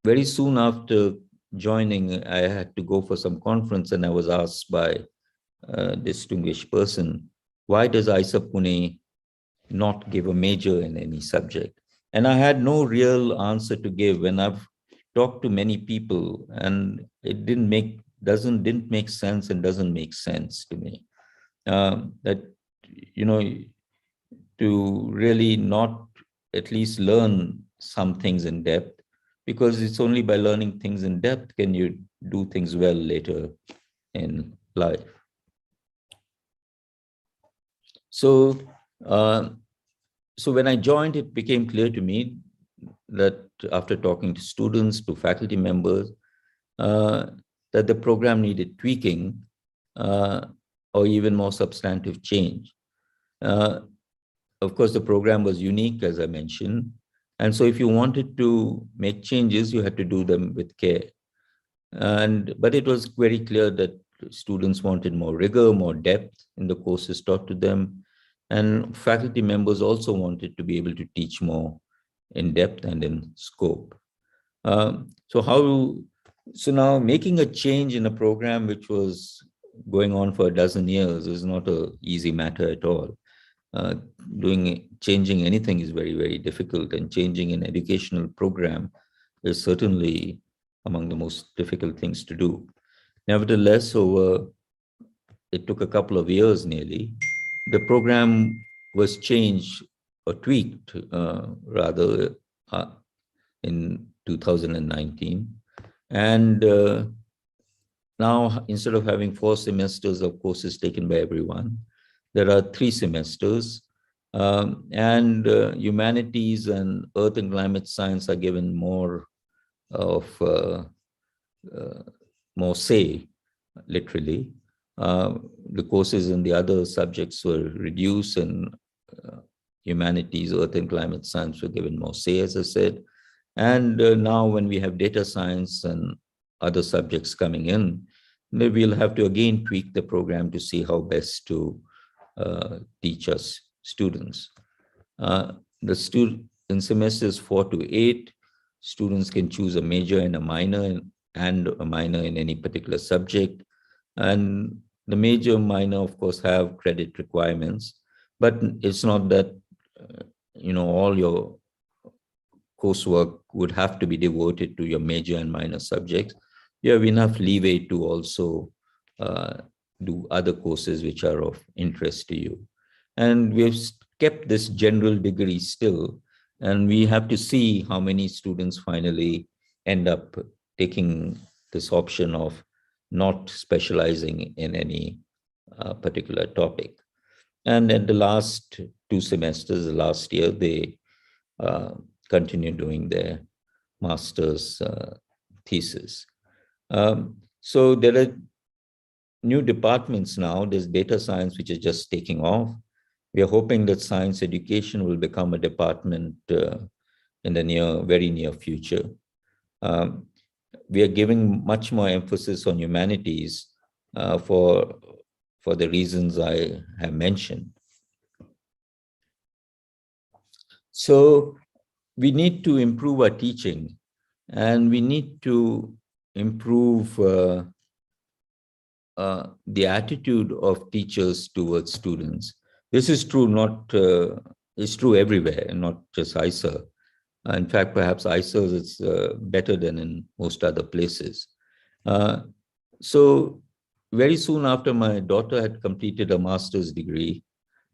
very soon after joining, I had to go for some conference, and I was asked by a distinguished person, why does IISA Pune not give a major in any subject? And I had no real answer to give. When I've talked to many people, and it didn't make sense and doesn't make sense to me. That, to really not at least learn some things in depth, because it's only by learning things in depth can you do things well later in life. So, so when I joined, it became clear to me that after talking to students, to faculty members, that the program needed tweaking or even more substantive change. Of course, the program was unique, as I mentioned. And so if you wanted to make changes, you had to do them with care. But it was very clear that students wanted more rigor, more depth in the courses taught to them. And faculty members also wanted to be able to teach more in depth and in scope. So now making a change in a program which was going on for a dozen years is not an easy matter at all. Changing anything is very, very difficult, and changing an educational program is certainly among the most difficult things to do. Nevertheless, it took a couple of years nearly. The program was changed or tweaked rather in 2019. And now, instead of having 4 semesters of courses taken by everyone, there are 3 semesters, and humanities and earth and climate science are given more of more say, literally. The courses in the other subjects were reduced, and humanities, earth and climate science were given more say, as I said. And now when we have data science and other subjects coming in, maybe we'll have to again tweak the program to see how best to teach us students. In semesters 4 to 8, students can choose a major and a minor, and a minor in any particular subject. And the major minor, of course, have credit requirements, but it's not that all your coursework would have to be devoted to your major and minor subjects. You have enough leeway to also do other courses which are of interest to you. And we've kept this general degree still, and we have to see how many students finally end up taking this option of not specializing in any particular topic. And in the last 2 semesters, last year, they continue doing their master's thesis. So there are new departments now. There's data science, which is just taking off. We are hoping that science education will become a department in the very near future. We are giving much more emphasis on humanities for the reasons I have mentioned. So we need to improve our teaching, and we need to improve the attitude of teachers towards students. This is true it's true everywhere, and not just IISA. In fact, perhaps IISA is better than in most other places. So very soon after my daughter had completed a master's degree,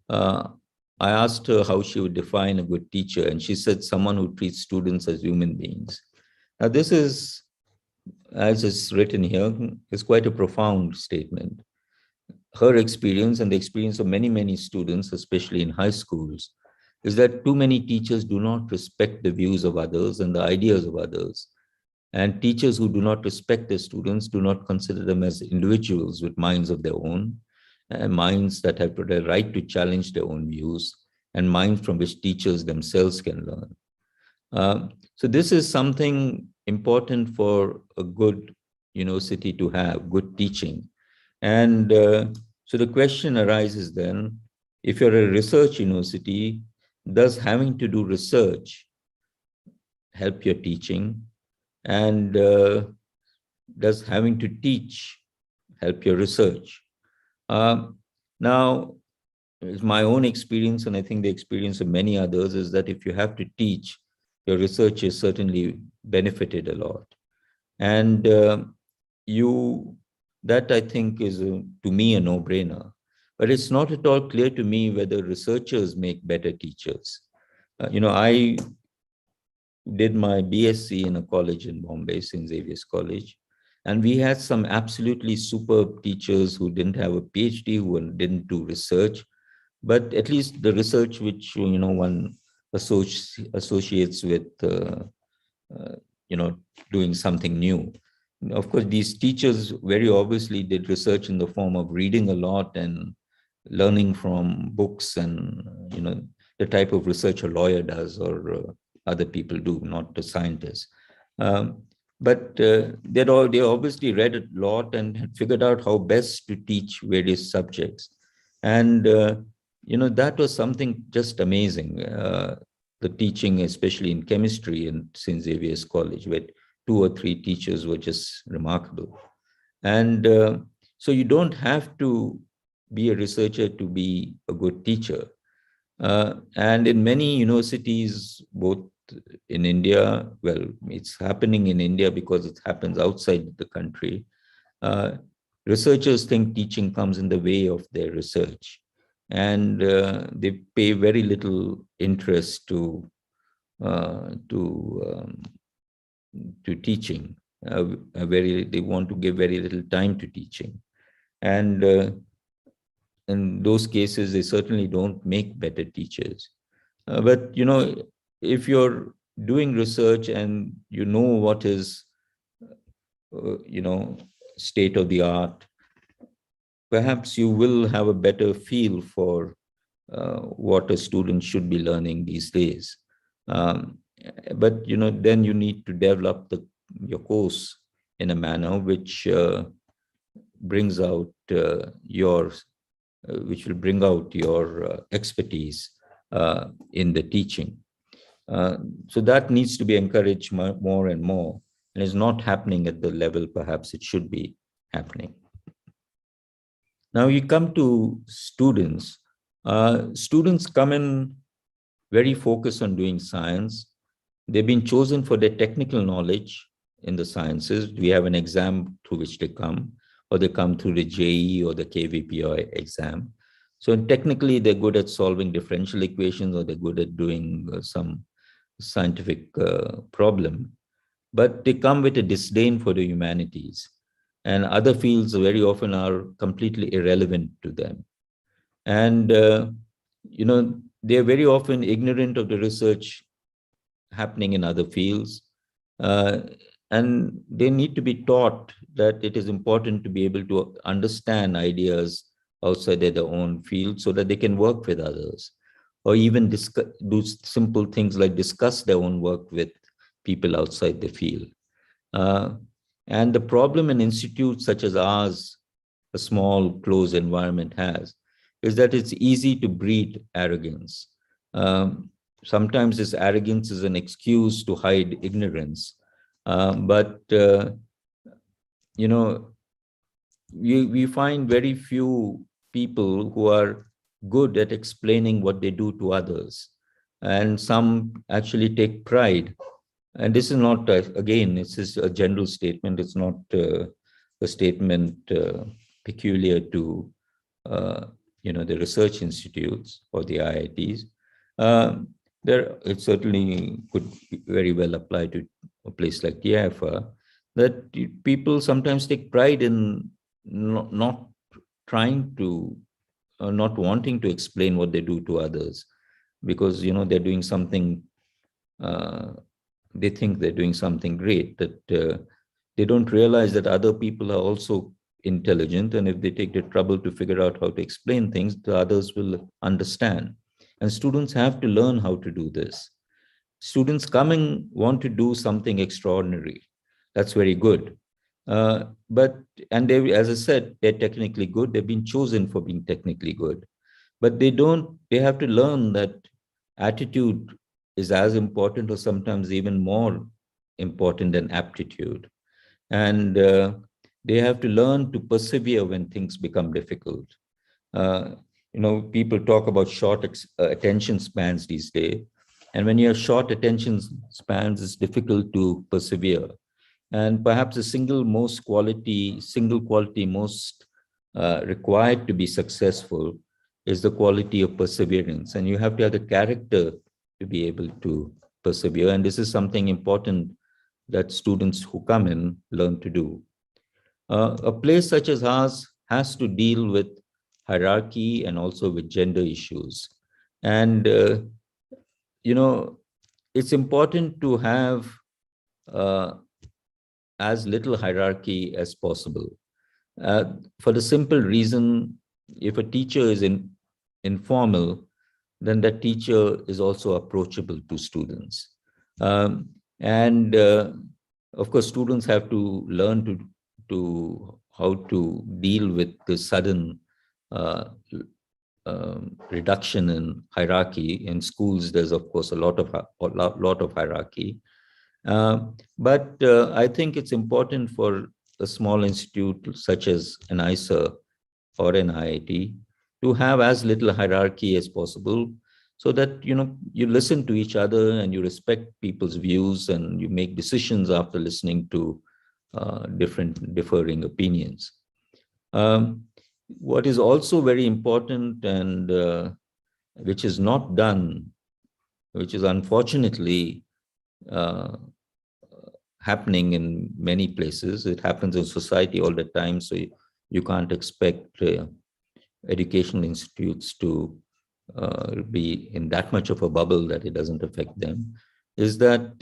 I asked her how she would define a good teacher, and she said someone who treats students as human beings. Now, this is, as is written here, is quite a profound statement. Her experience and the experience of many, many students, especially in high schools, is that too many teachers do not respect the views of others and the ideas of others. And teachers who do not respect their students do not consider them as individuals with minds of their own, and minds that have the right to challenge their own views, and minds from which teachers themselves can learn. So this is something important for a good university to have, good teaching. And so the question arises then, if you're a research university, does having to do research help your teaching? And does having to teach help your research? Now, it's my own experience, and I think the experience of many others, is that if you have to teach, your research is certainly benefited a lot. And that I think is, to me, a no-brainer. But it's not at all clear to me whether researchers make better teachers. I did my BSc in a college in Bombay, St. Xavier's College. And we had some absolutely superb teachers who didn't have a PhD, who didn't do research, but at least the research which, one associates with, doing something new. Of course, these teachers very obviously did research in the form of reading a lot and learning from books and, the type of research a lawyer does or other people do, not the scientists. But they obviously read a lot and had figured out how best to teach various subjects. And, that was something just amazing. The teaching, especially in chemistry in St. Xavier's College, where 2 or 3 teachers were just remarkable. And so you don't have to be a researcher to be a good teacher. And in many universities, both in India, well, it's happening in India because it happens outside the country. Researchers think teaching comes in the way of their research, and they pay very little interest to teaching. They want to give very little time to teaching, and in those cases, they certainly don't make better teachers. But if you're doing research and you know what is, state of the art, perhaps you will have a better feel for what a student should be learning these days. But then you need to develop your course in a manner which brings out which will bring out your expertise in the teaching. So that needs to be encouraged more and more, and is not happening at the level perhaps it should be happening. Now you come to students. Students come in very focused on doing science. They've been chosen for their technical knowledge in the sciences. We have an exam through which they come, or they come through the JEE or the KVPI exam. So technically, they're good at solving differential equations, or they're good at doing some scientific problem. But they come with a disdain for the humanities. And other fields very often are completely irrelevant to them. And, they're very often ignorant of the research happening in other fields. And they need to be taught that it is important to be able to understand ideas outside their own field so that they can work with others, or even do simple things like discuss their own work with people outside the field. And the problem in institutes such as ours, a small closed environment, has, is that it's easy to breed arrogance. Sometimes this arrogance is an excuse to hide ignorance. But we find very few people who are good at explaining what they do to others. And some actually take pride. And this is not, again, this is a general statement. It's not a statement peculiar to, the research institutes or the IITs. It certainly could very well apply to a place like TIFR, that people sometimes take pride in not trying to, not wanting to explain what they do to others. because, they're doing something, they think they're doing something great, that they don't realize that other people are also intelligent. And if they take the trouble to figure out how to explain things, the others will understand. And students have to learn how to do this. Students coming want to do something extraordinary. That's very good. And they, as I said, they're technically good. They've been chosen for being technically good. But they have to learn that attitude is as important, or sometimes even more important than aptitude. And they have to learn to persevere when things become difficult. People talk about short attention spans these days. And when you have short attention spans, it's difficult to persevere. And perhaps the single quality most required to be successful is the quality of perseverance. And you have to have the character to be able to persevere. And this is something important that students who come in learn to do. A place such as ours has to deal with hierarchy and also with gender issues. And, it's important to have as little hierarchy as possible. For the simple reason, if a teacher is informal, then that teacher is also approachable to students. Of course, students have to learn to how to deal with the sudden reduction in hierarchy. In schools, there's of course a lot of hierarchy. But I think it's important for a small institute such as an ISA or an IIT to have as little hierarchy as possible, so that you listen to each other and you respect people's views and you make decisions after listening to differing opinions. What is also very important, and which is not done, which is unfortunately happening in many places. It happens in society all the time, so you can't expect educational institutes to be in that much of a bubble that it doesn't affect them, is that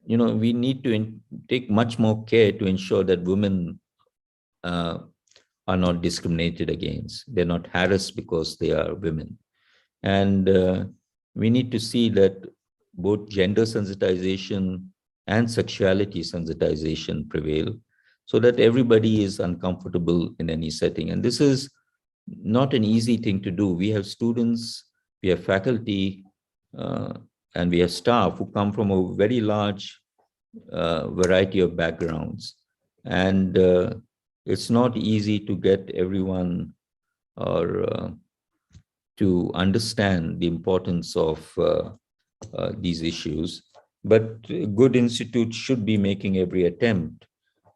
we need to take much more care to ensure that women are not discriminated against. They're not harassed because they are women. And we need to see that both gender sensitization and sexuality sensitization prevail, so that everybody is uncomfortable in any setting. And this is not an easy thing to do. We have students, we have faculty, and we have staff who come from a very large variety of backgrounds. And it's not easy to get everyone or to understand the importance of these issues. But good institutes should be making every attempt,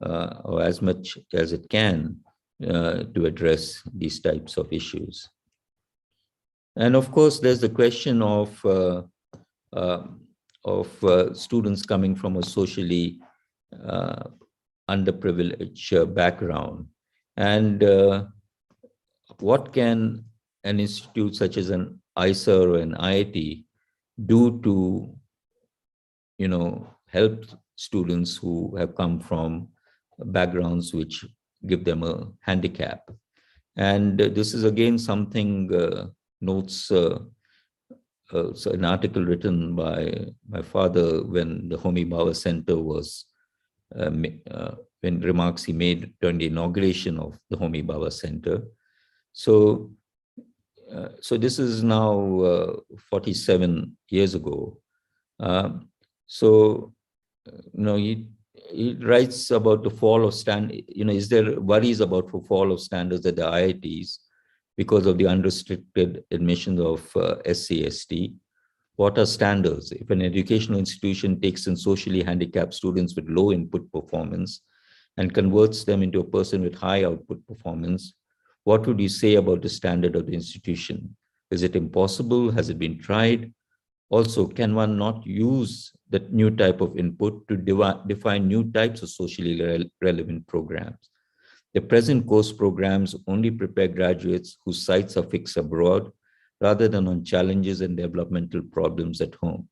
or as much as it can, to address these types of issues. And of course, there's the question of students coming from a socially underprivileged background. And what can an institute such as an ISA or an IIT do to help students who have come from backgrounds which give them a handicap? And this is again something notes so an article written by my father when the Homi Bhava Center was, when remarks he made during the inauguration of the Homi Bhava Center. So this is now 47 years ago. He writes about the fall of is there worries about the fall of standards at the IITs because of the unrestricted admission of SC/ST? What are standards? If an educational institution takes in socially handicapped students with low input performance and converts them into a person with high output performance, what would you say about the standard of the institution? Is it impossible? Has it been tried? Also, can one not use that new type of input to define new types of socially relevant programs? The present course programs only prepare graduates whose sights are fixed abroad, rather than on challenges and developmental problems at home.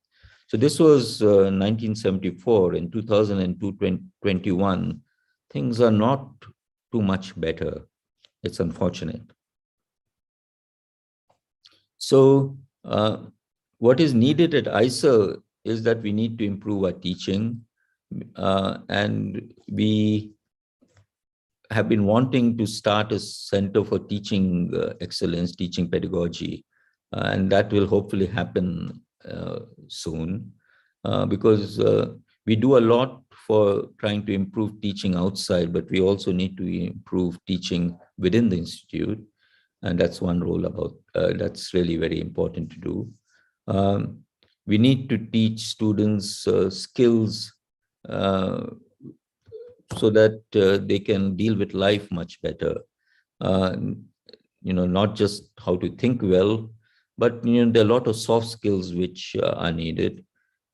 So this was 1974. In 2021, things are not too much better. It's unfortunate. So what is needed at IISER is that we need to improve our teaching, and we have been wanting to start a center for teaching excellence, teaching pedagogy, and that will hopefully happen soon, because we do a lot for trying to improve teaching outside, but we also need to improve teaching within the institute, and that's one role about that's really very important to do. We need to teach students skills so that they can deal with life much better. Not just how to think well, but there are a lot of soft skills which are needed,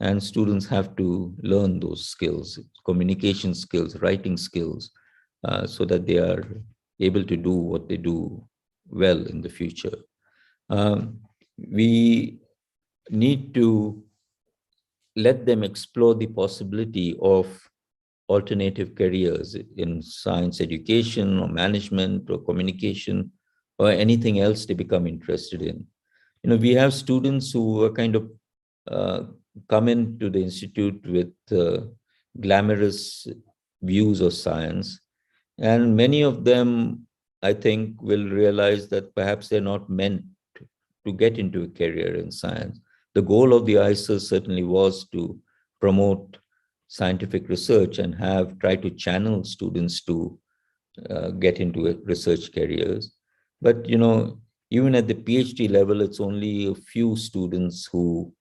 and students have to learn those skills, communication skills, writing skills, so that they are able to do what they do well in the future. We need to let them explore the possibility of alternative careers in science education or management or communication or anything else they become interested in. We have students who are kind of come into the institute with glamorous views of science, and many of them, I think, will realize that perhaps they're not meant to get into a career in science. The goal of the IISER certainly was to promote scientific research and try to channel students to get into research careers. But, even at the PhD level, it's only a few students who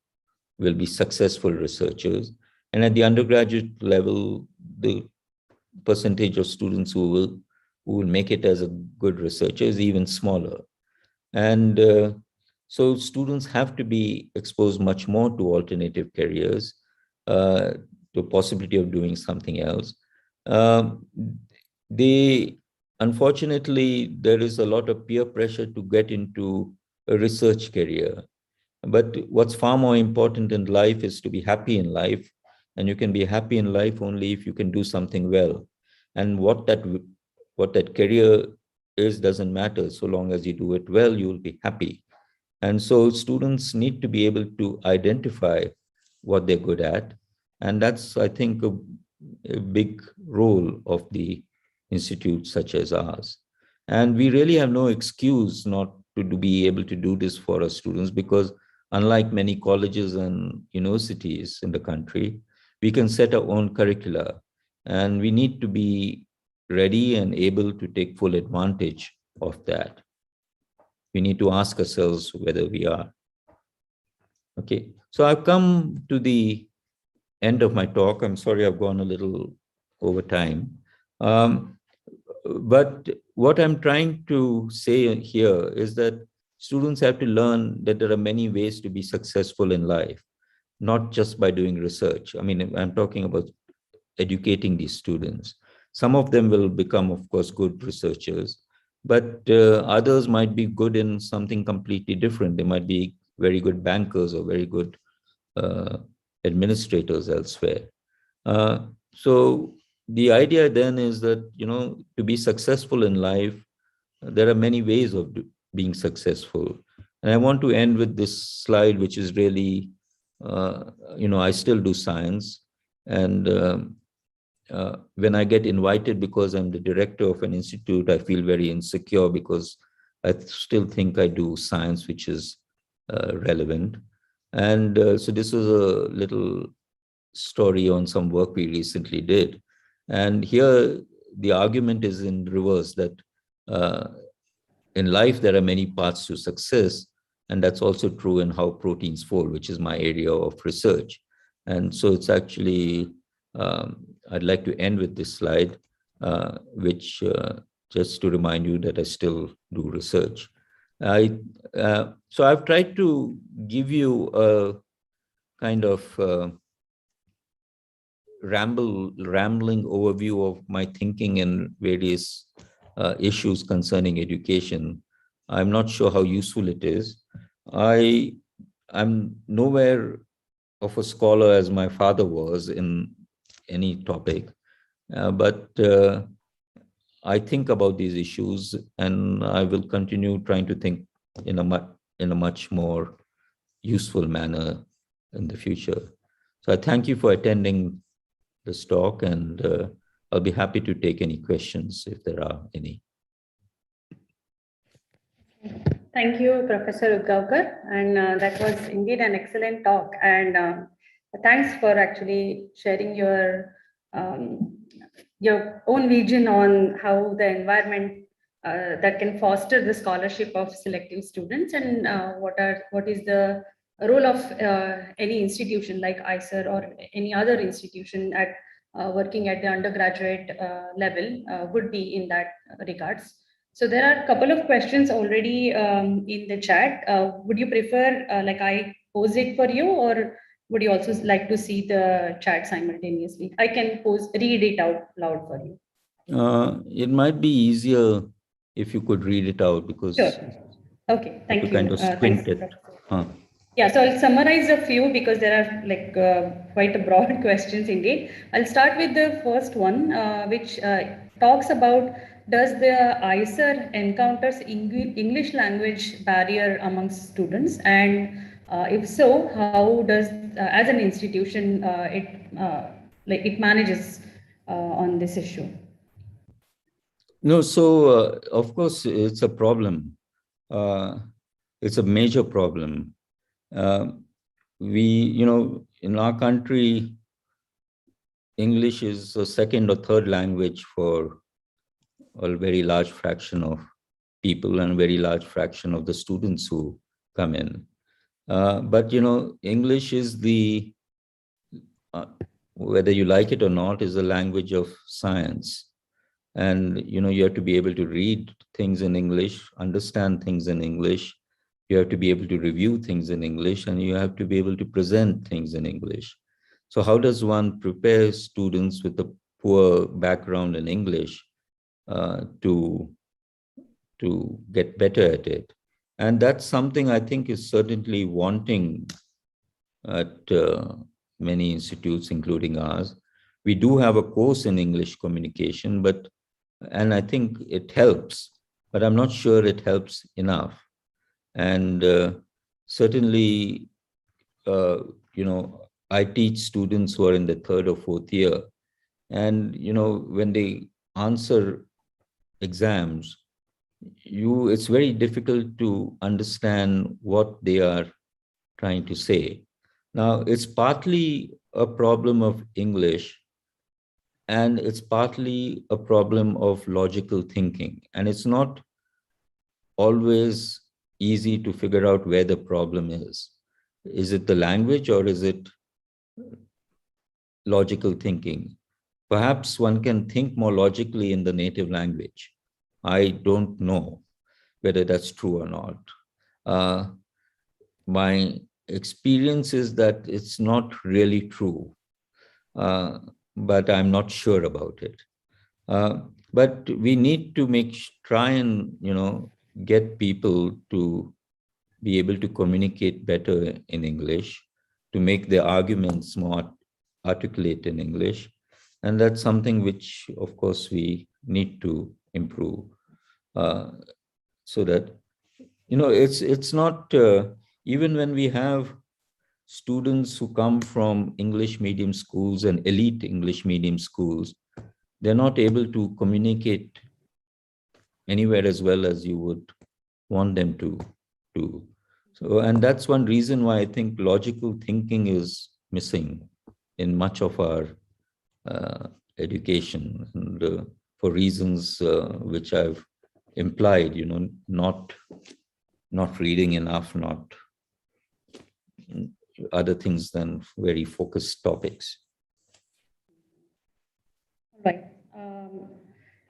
will be successful researchers. And at the undergraduate level, the percentage of students who will make it as a good researcher is even smaller. And so students have to be exposed much more to alternative careers, the possibility of doing something else. Unfortunately, there is a lot of peer pressure to get into a research career. But what's far more important in life is to be happy in life. And you can be happy in life only if you can do something well. And what that career is doesn't matter. So long as you do it well, you will be happy. And so students need to be able to identify what they're good at. And that's, I think, a big role of the institute such as ours. And we really have no excuse not to be able to do this for our students, because unlike many colleges and universities in the country, we can set our own curricula, and we need to be ready and able to take full advantage of that. We need to ask ourselves whether we are. Okay, so I've come to the end of my talk. I'm sorry I've gone a little over time. But what I'm trying to say here is that students have to learn that there are many ways to be successful in life, not just by doing research. I mean, I'm talking about educating these students. Some of them will become, of course, good researchers, but others might be good in something completely different. They might be very good bankers or very good administrators elsewhere. So the idea then is that, to be successful in life, there are many ways of being successful. And I want to end with this slide, which is really, I still do science. And when I get invited because I'm the director of an institute, I feel very insecure because I still think I do science, which is relevant. And so this was a little story on some work we recently did. And here the argument is in reverse, that in life there are many paths to success, and that's also true in how proteins fold, which is my area of research. And so it's actually, I'd like to end with this slide, which just to remind you that I still do research. So I've tried to give you a kind of rambling overview of my thinking in various issues concerning education. I'm not sure how useful it is, I'm nowhere of a scholar as my father was in any topic, but I think about these issues, and I will continue trying to think in a much more useful manner in the future. So I thank you for attending this talk, and I'll be happy to take any questions if there are any. Thank you, Professor Udgaonkar, and that was indeed an excellent talk. And thanks for actually sharing your own vision on how the environment that can foster the scholarship of selective students, and what is the role of any institution like ICER or any other institution at working at the undergraduate level would be in that regards. So there are a couple of questions already in the chat. Would you prefer like I pose it for you, or would you also like to see the chat simultaneously? I can read it out loud for you. It might be easier if you could read it out, because Sure. Okay, thank you. Kind of squint it. Yeah, so I'll summarize a few because there are like quite a broad questions indeed. I'll start with the first one, which talks about, does the ICER encounters English language barrier amongst students, and if so, how does as an institution it manages on this issue? No, so of course it's a problem. It's a major problem. In our country, English is a second or third language for a very large fraction of people and a very large fraction of the students who come in. But English is whether you like it or not, is a language of science. And you have to be able to read things in English, understand things in English. You have to be able to review things in English, and you have to be able to present things in English. So how does one prepare students with a poor background in English to get better at it? And that's something I think is certainly wanting at many institutes, including ours. We do have a course in English communication, and I think it helps, but I'm not sure it helps enough. And certainly, I teach students who are in the third or fourth year, and when they answer exams, it's very difficult to understand what they are trying to say. Now, it's partly a problem of English, and it's partly a problem of logical thinking. And it's not always easy to figure out where the problem is. Is it the language, or is it logical thinking? Perhaps one can think more logically in the native language. I don't know whether that's true or not. My experience is that it's not really true, but I'm not sure about it. But we need to try and get people to be able to communicate better in English, to make their arguments more articulate in English. And that's something which, of course, we need to improve, so that, it's not, even when we have students who come from English medium schools and elite English medium schools, they're not able to communicate anywhere as well as you would want them to do. So, and that's one reason why I think logical thinking is missing in much of our education, and for reasons which I've implied, not reading enough, not other things than very focused topics. Right.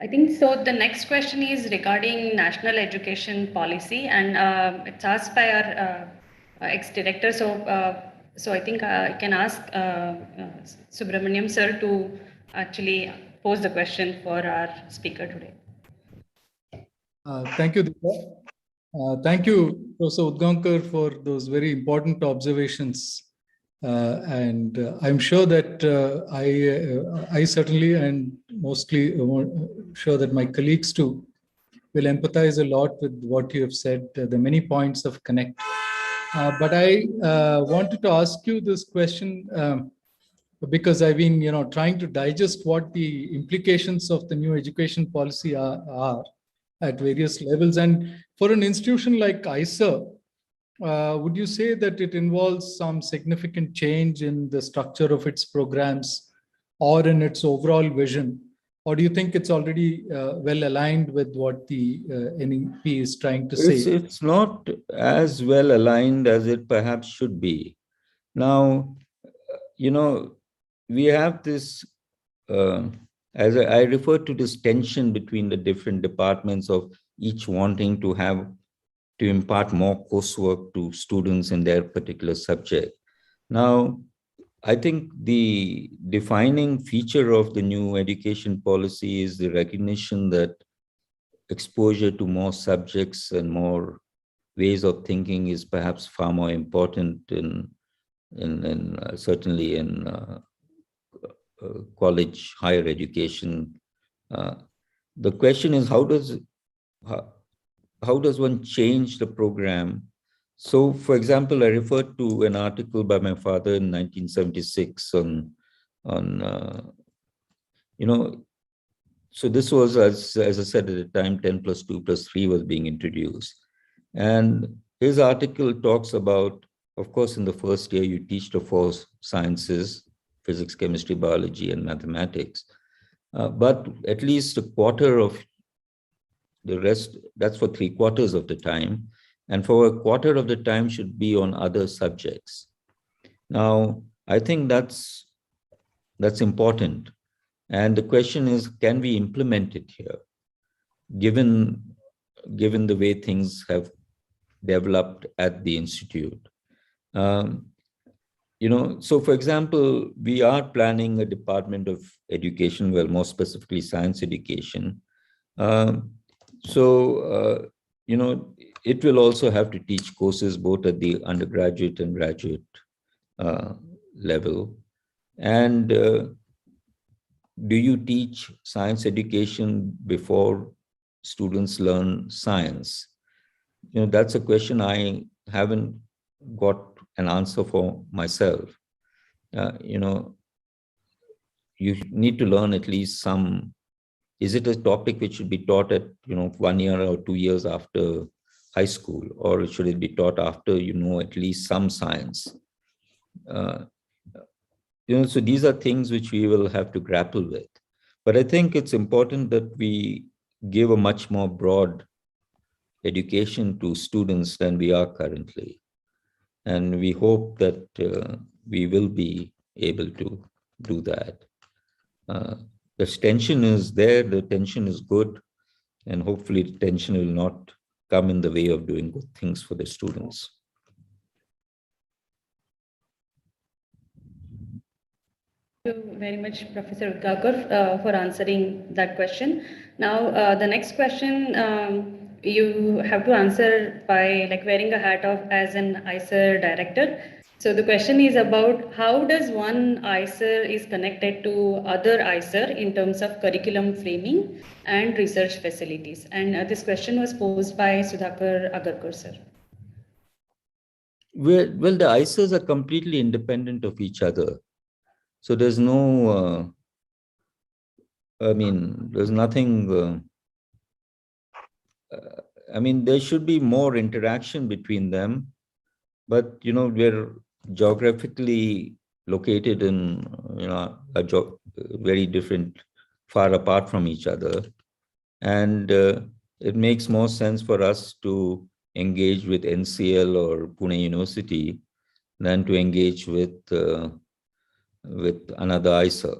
I think so. The next question is regarding national education policy, and it's asked by our ex-director. So I think I can ask Subramaniam sir to actually pose the question for our speaker today. Thank you, Deepa. Thank you, Professor Udgaonkar, for those very important observations. And I'm sure that I certainly and mostly sure that my colleagues too will empathize a lot with what you have said. There are many points of connect. But I wanted to ask you this question because I've been, trying to digest what the implications of the new education policy are at various levels. And for an institution like ISER, would you say that it involves some significant change in the structure of its programs or in its overall vision? Or do you think it's already well aligned with what the NEP is trying to say? It's not as well aligned as it perhaps should be. Now, we have this, as I refer to this tension between the different departments of each wanting to impart more coursework to students in their particular subject. Now, I think the defining feature of the new education policy is the recognition that exposure to more subjects and more ways of thinking is perhaps far more important certainly in college, higher education. The question is, how does one change the program? So, for example, I referred to an article by my father in 1976 so this was, as I said at the time, 10 plus 2 plus 3 was being introduced. And his article talks about, of course, in the first year, you teach the 4 sciences, physics, chemistry, biology, and mathematics. But at least a quarter of the rest, that's for 3/4 of the time. And for a quarter of the time should be on other subjects. Now, I think that's important. And the question is, can we implement it here, given the way things have developed at the institute? So for example, we are planning a department of education, well, more specifically science education. It will also have to teach courses both at the undergraduate and graduate level. And do you teach science education before students learn science? That's a question I haven't got an answer for myself. You need to learn at least some. Is it a topic which should be taught at 1 year or 2 years after high school, or should it be taught after at least some science? So these are things which we will have to grapple with. But I think it's important that we give a much more broad education to students than we are currently. And we hope that we will be able to do that. The tension is there, the tension is good, and hopefully the tension will not come in the way of doing good things for the students. Thank you very much, Professor Udgaonkar, for answering that question. Now, the next question you have to answer by wearing a hat of as an ISER director. So the question is about how does one ISER is connected to other ISER in terms of curriculum framing and research facilities. And this question was posed by Sudhakar Agarkar, sir. Well, the ISERs are completely independent of each other. So there's no, there's nothing, there should be more interaction between them, but, we're geographically located in, very different, far apart from each other. And it makes more sense for us to engage with NCL or Pune University than to engage with another ISER.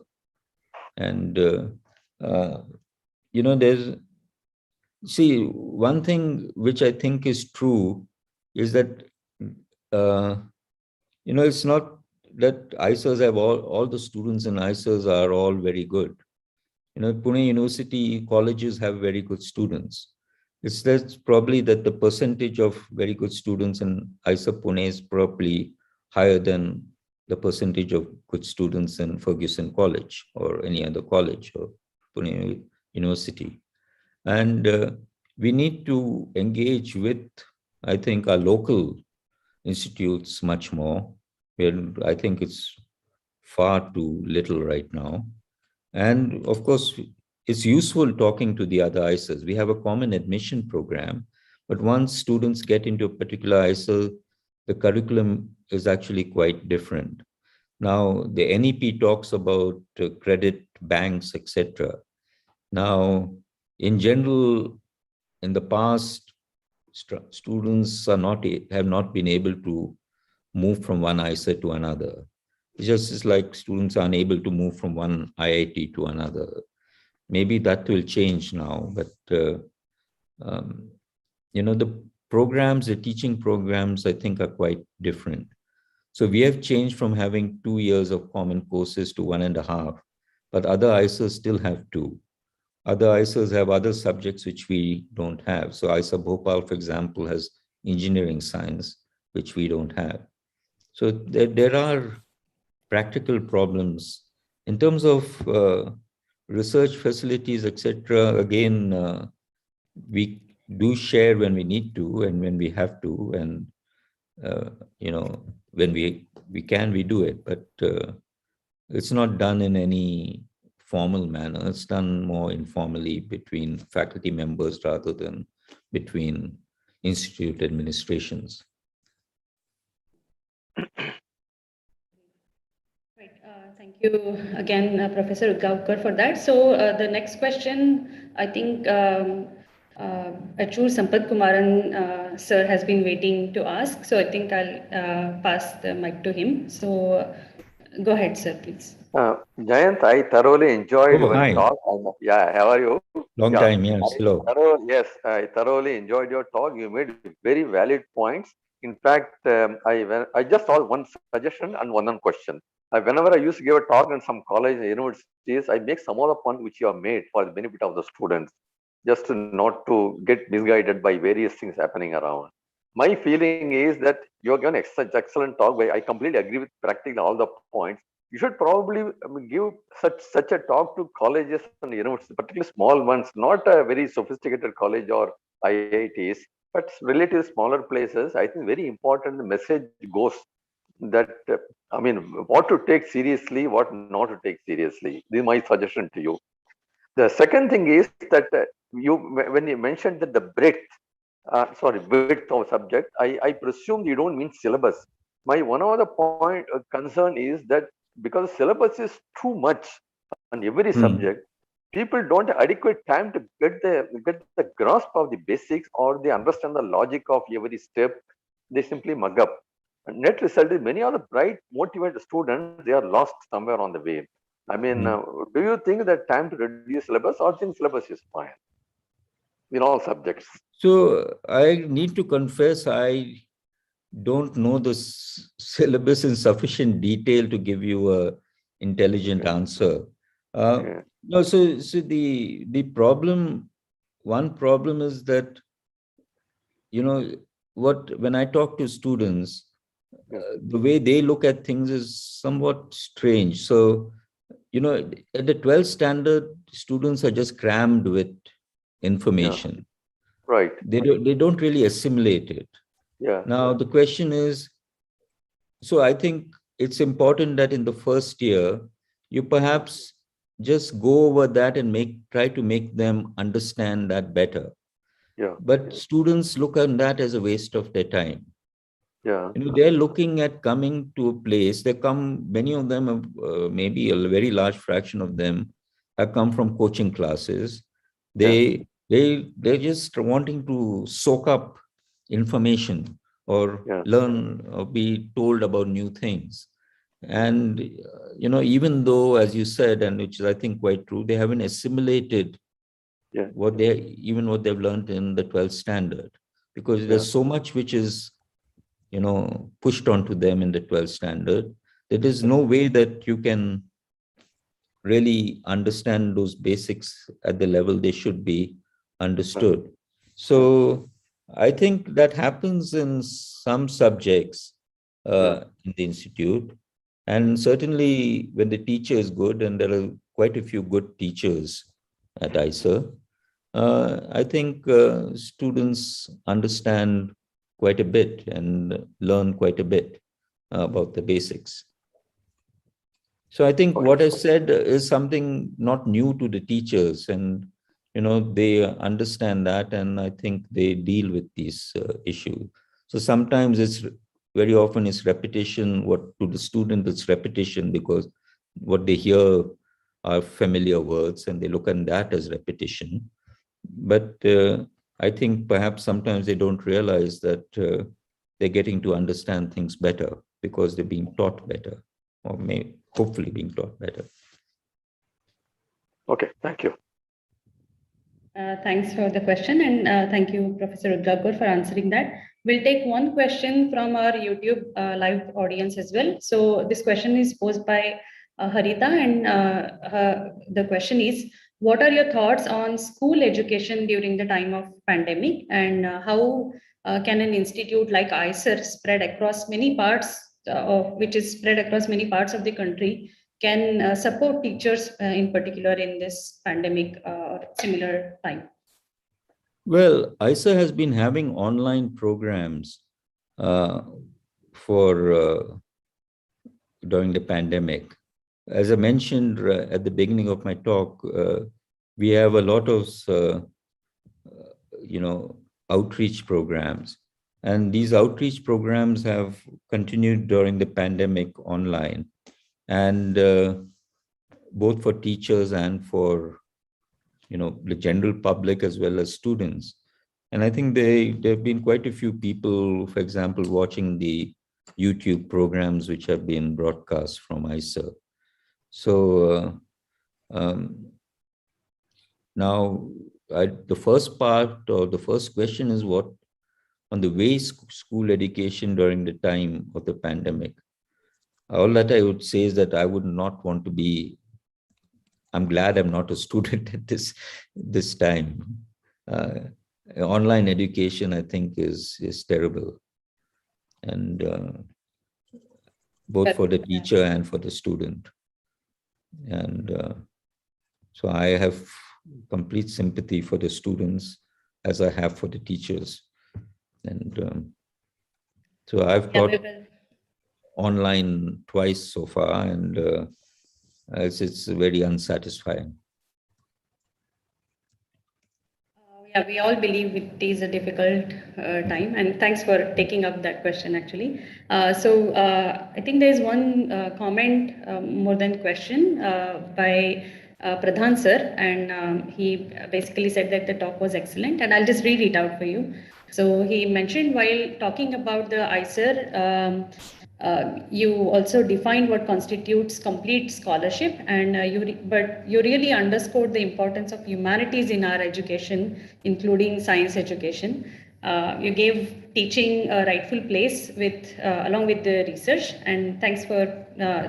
And, one thing which I think is true is that, it's not that ISERs have all the students in ISERs are all very good. Pune University colleges have very good students. It's that's probably that the percentage of very good students in IISER Pune is probably higher than the percentage of good students in Ferguson College or any other college or Pune University. And we need to engage with, I think, our local institutes much more. I think it's far too little right now. And of course, it's useful talking to the other IISERs. We have a common admission program, but once students get into a particular IISER, the curriculum is actually quite different. Now, the NEP talks about credit banks, etc. Now, in general, in the past, students have not been able to move from one IISER to another. It's just like students are unable to move from one IIT to another. Maybe that will change now, but the programs, the teaching programs, I think are quite different. So we have changed from having 2 years of common courses to 1.5, but other IISERs still have 2. Other IISERs have other subjects which we don't have. So IISER Bhopal, for example, has engineering science, which we don't have. So there are practical problems. In terms of research facilities, etc., again, we do share when we need to and when we have to, and when we can, we do it, but it's not done in any formal manner. It's done more informally between faculty members rather than between institute administrations. Right. Thank you again, Professor Udgaonkar, for that. So the next question, I think Achur Sampath Kumaran sir has been waiting to ask. So I think I'll pass the mic to him. So go ahead, sir, please. Jayant, I thoroughly enjoyed your hi. talk. Yeah, how are you? Long time, yes. Hello. I thoroughly enjoyed your talk. You made very valid points. In fact, I just saw one suggestion and one question. Whenever I used to give a talk in some college or universities, I make some other point which you have made for the benefit of the students, just not to get misguided by various things happening around. My feeling is that you have given such excellent talk. I completely agree with practically all the points. You should probably give such a talk to colleges and universities, particularly small ones, not a very sophisticated college or IITs, but relatively smaller places. I think very important the message goes that what to take seriously, what not to take seriously. This is my suggestion to you. The second thing is that when you mentioned that the width of subject, I presume you don't mean syllabus. My one of the point concern is that because syllabus is too much on every subject, people don't have adequate time to get the grasp of the basics, or they understand the logic of every step. They simply mug up. Net result is many of the bright, motivated students, they are lost somewhere on the way. Do you think that time to reduce syllabus, or think syllabus is fine in all subjects? So I need to confess, I don't know the syllabus in sufficient detail to give you a intelligent answer. No, so the problem, one problem is that, when I talk to students, the way they look at things is somewhat strange. So, at the 12th standard, students are just crammed with information. Yeah. Right. They don't really assimilate it. Yeah. Now, the question is, so I think it's important that in the first year, you perhaps just go over that and try to make them understand that better. Yeah. But students look at that as a waste of their time. Yeah. They're looking at coming to a place. Many of them, maybe a very large fraction of them, have come from coaching classes. They're just wanting to soak up information or learn or be told about new things. And, even though, as you said, and which is, I think, quite true, they haven't assimilated what they've learned in the 12th standard, because there's so much which is, pushed onto them in the 12th standard. There is no way that you can really understand those basics at the level they should be understood. So I think that happens in some subjects in the institute. And certainly when the teacher is good, and there are quite a few good teachers at ISER, I think students understand quite a bit and learn quite a bit about the basics. So I think what I said is something not new to the teachers, and they understand that, and I think they deal with these issues. So sometimes very often it's repetition. What to the student it's repetition, because what they hear are familiar words and they look at that as repetition. But I think perhaps sometimes they don't realize that they're getting to understand things better because they're being taught better, or hopefully being taught better. Okay, thank you. Thanks for the question, and thank you, Professor Udgaonkar, for answering that. We'll take one question from our YouTube live audience as well. So this question is posed by Harita, and the question is, what are your thoughts on school education during the time of pandemic, and how can an institute like ISER spread across many parts which is spread across many parts of the country, can support teachers in particular in this pandemic or similar time? Well, ISER has been having online programs during the pandemic. As I mentioned at the beginning of my talk, we have a lot of outreach programs, and these outreach programs have continued during the pandemic online, and both for teachers and for the general public as well as students. And I think there have been quite a few people, for example, watching the YouTube programs which have been broadcast from ISER. So now the first part, or the first question, is what on the way school education during the time of the pandemic. All that I would say is that I would not want to be, I'm glad I'm not a student at this time. Online education, I think, is terrible, and both for the teacher and for the student. And so I have complete sympathy for the students as I have for the teachers. And so I've taught online twice so far, and it's very unsatisfying. Yeah, we all believe it is a difficult time, and thanks for taking up that question actually. So I think there is one comment more than question by Pradhan sir, and he basically said that the talk was excellent, and I'll just read it out for you. So he mentioned while talking about the ISER, you also defined what constitutes complete scholarship, and but you really underscored the importance of humanities in our education, including science education. You gave teaching a rightful place along with the research, and thanks for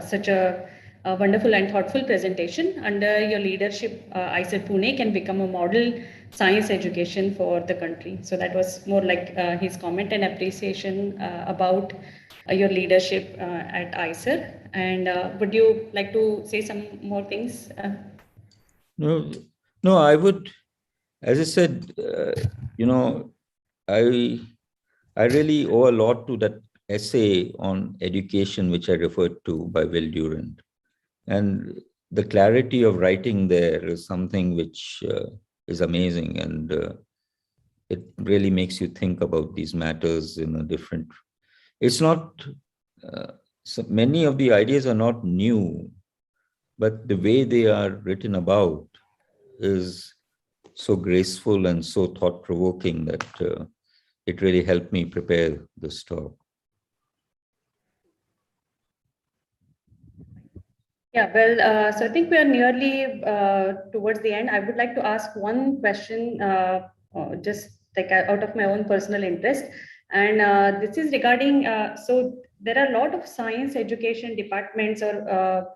such a wonderful and thoughtful presentation. Under your leadership, ISER Pune can become a model science education for the country. So that was more like his comment and appreciation about your leadership at ISER. And would you like to say some more things? No, I would, as I said, I really owe a lot to that essay on education, which I referred to by Will Durant. And the clarity of writing there is something which is amazing, and it really makes you think about these matters in a different. It's not, so many of the ideas are not new, but the way they are written about is so graceful and so thought-provoking that it really helped me prepare this talk. Yeah, well, so I think we are nearly towards the end. I would like to ask one question, just like out of my own personal interest. And this is regarding, so there are a lot of science education departments or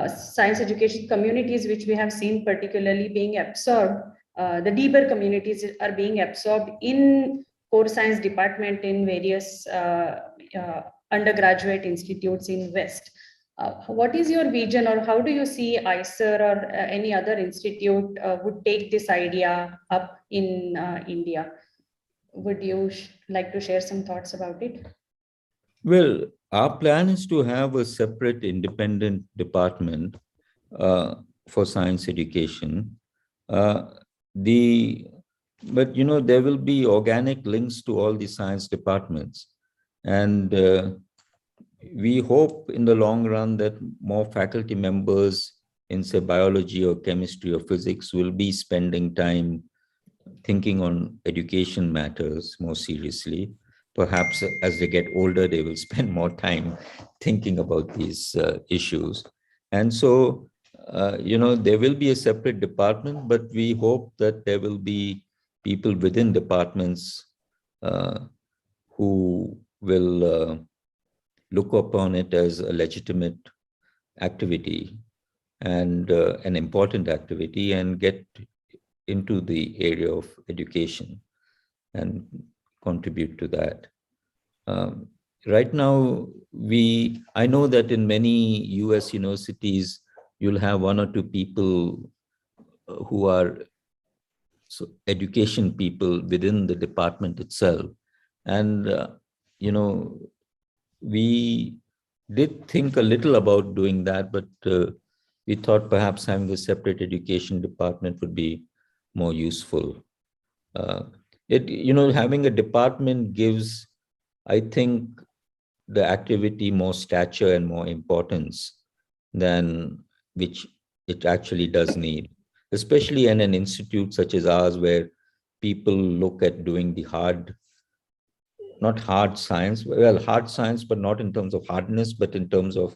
science education communities, which we have seen particularly being absorbed the deeper communities are being absorbed in core science department in various undergraduate institutes in West. What is your vision, or how do you see ICER or any other institute would take this idea up in India? Would you like to share some thoughts about it? Well, our plan is to have a separate independent department for science education. But there will be organic links to all the science departments. And we hope in the long run that more faculty members in, say, biology or chemistry or physics will be spending time thinking on education matters more seriously. Perhaps as they get older, they will spend more time thinking about these issues. And so, there will be a separate department, but we hope that there will be people within departments who will look upon it as a legitimate activity and an important activity and get into the area of education and contribute to that. Right now, I know that in many US universities, you'll have one or two people who are education people within the department itself. And, we did think a little about doing that, but we thought perhaps having a separate education department would be more useful. Having a department gives, I think, the activity more stature and more importance than which it actually does need, especially in an institute such as ours, where people look at doing the hard science, but not in terms of hardness, but in terms of,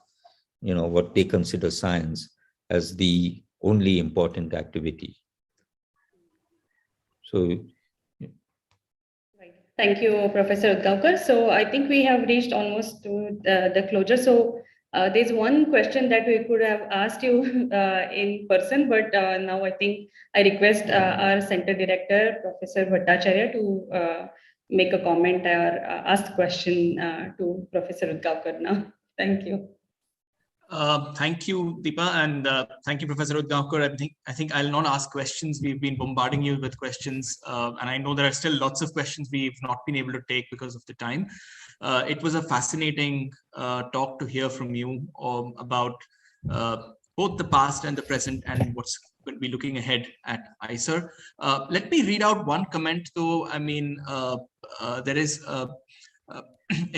what they consider science as the only important activity. So, thank you, Professor Udgaonkar. So I think we have reached almost to the closure. So there's one question that we could have asked you in person, but now I think I request our Center Director, Professor Bhattacharya, to make a comment or ask a question to Professor Udgaonkar now. Thank you. Thank you, Deepa, and thank you, Professor Udgaonkar. I think I'll not ask questions. We've been bombarding you with questions, and I know there are still lots of questions we've not been able to take because of the time. It was a fascinating talk to hear from you about both the past and the present and what's going to be looking ahead at ICER. Let me read out one comment, though. I mean, there is a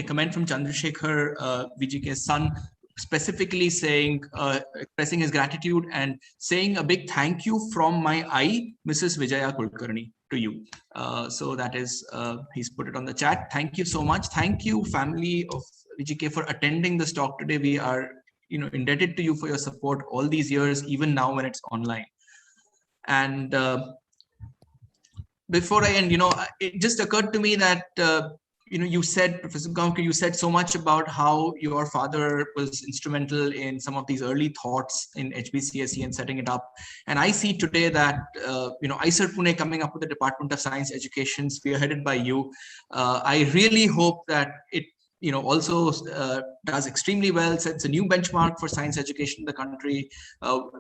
comment from Chandrasekhar, Vijay's son, specifically saying, expressing his gratitude and saying a big thank you from my eye, Mrs. Vijaya Kulkarni, to you. So that is, he's put it on the chat. Thank you so much. Thank you, family of Vijay, for attending this talk today. We are, indebted to you for your support all these years, even now when it's online. And before I end, it just occurred to me that you said, Professor Udgaonkar, you said so much about how your father was instrumental in some of these early thoughts in HBCSE and setting it up. And I see today that, ICER Pune coming up with the Department of Science Education spearheaded by you. I really hope that it, also does extremely well, sets a new benchmark for science education in the country.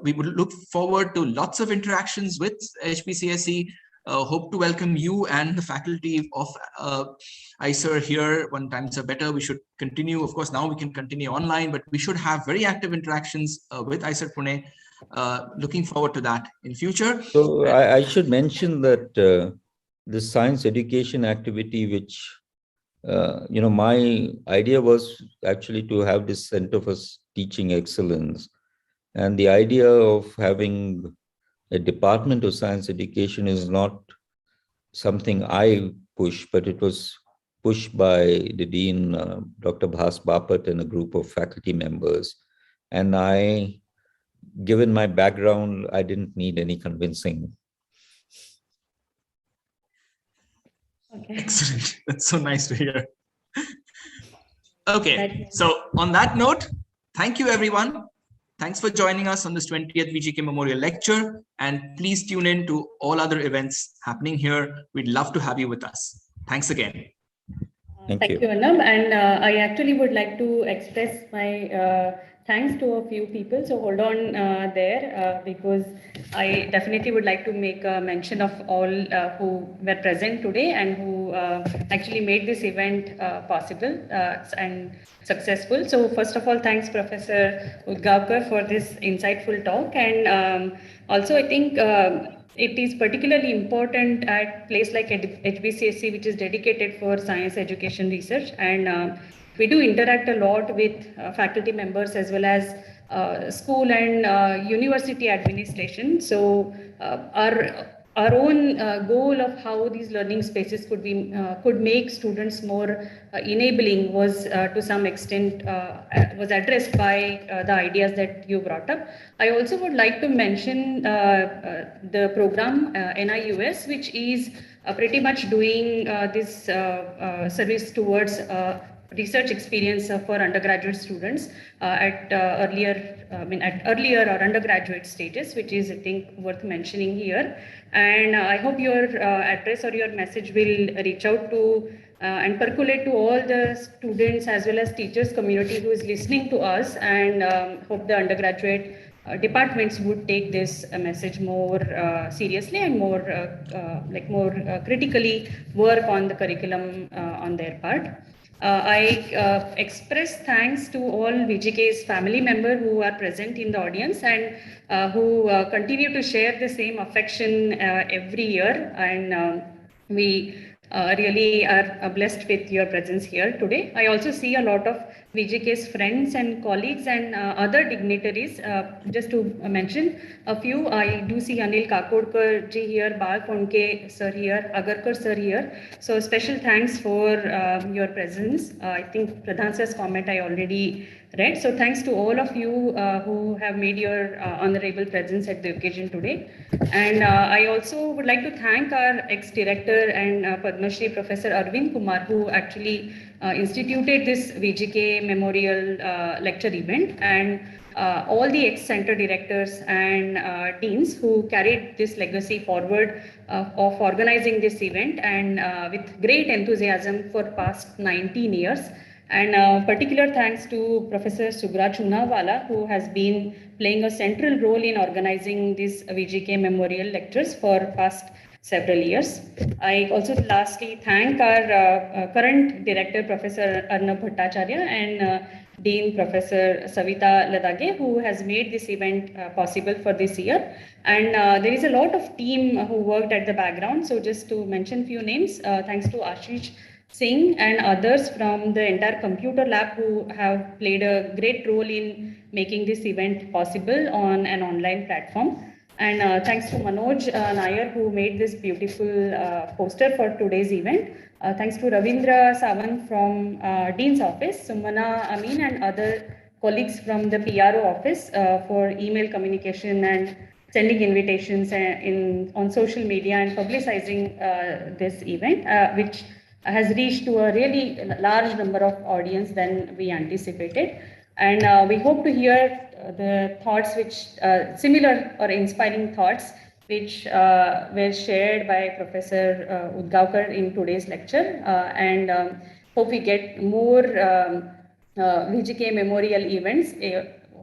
We would look forward to lots of interactions with HBCSE. Hope to welcome you and the faculty of ICER here when times are better. We should continue. Of course, now we can continue online, but we should have very active interactions with ICER Pune. Looking forward to that in future. So I should mention that the science education activity, which, my idea was actually to have this Center for Teaching Excellence. And the idea of having a Department of Science Education is not something I push, but it was pushed by the Dean, Dr. Bhas Bapat, and a group of faculty members. And given my background, I didn't need any convincing. Okay. Excellent. That's so nice to hear. Okay, so on that note, thank you, everyone. Thanks for joining us on this 20th VGK Memorial Lecture, and please tune in to all other events happening here. We'd love to have you with us. Thanks again. Thank you, Arnab. And I actually would like to express my thanks to a few people. So hold on there because I definitely would like to make a mention of all who were present today and who actually made this event possible and successful. So first of all, thanks Professor Udgaonkar for this insightful talk. And also I think it is particularly important at a place like HBCSE, which is dedicated for science education research. And we do interact a lot with faculty members as well as school and university administration. So our own goal of how these learning spaces could make students more enabling was to some extent was addressed by the ideas that you brought up. I also would like to mention the program NIUS, which is pretty much doing this service towards research experience for undergraduate students at earlier or undergraduate stages, which is I think worth mentioning here. And I hope your address or your message will reach out to and percolate to all the students as well as teachers community who is listening to us, and hope the undergraduate departments would take this message more seriously and more critically work on the curriculum on their part. I express thanks to all VGK's family members who are present in the audience and who continue to share the same affection every year. And we really are blessed with your presence here today. I also see a lot of VGK's friends and colleagues and other dignitaries. Just to mention a few, I do see Anil Kakodkar ji here, Bal Phonke sir here, Agarkar sir here. So special thanks for your presence. I think Pradhan sir's comment I already read. So thanks to all of you who have made your honorable presence at the occasion today. And I also would like to thank our ex-director and Padma Shri Professor Arvind Kumar, who actually instituted this VGK Memorial Lecture event, and all the ex-center directors and deans who carried this legacy forward of organizing this event, and with great enthusiasm for past 19 years. And particular thanks to Professor Subraj Unawala, who has been playing a central role in organizing these VGK Memorial Lectures for past several years. I also lastly thank our current director, Professor Arnab Bhattacharya, and Dean Professor Savita Ladage, who has made this event possible for this year. And there is a lot of team who worked at the background. So just to mention few names, thanks to Ashish Singh and others from the entire computer lab who have played a great role in making this event possible on an online platform. And thanks to Manoj Nair, who made this beautiful poster for today's event. Thanks to Ravindra Sawant from Dean's office, Sumana Amin and other colleagues from the PRO office for email communication and sending invitations on social media and publicizing this event, which has reached to a really large number of audience than we anticipated. And we hope to hear the thoughts which similar or inspiring thoughts which were shared by Professor Udgaonkar in today's lecture, and hope we get more VGK memorial events,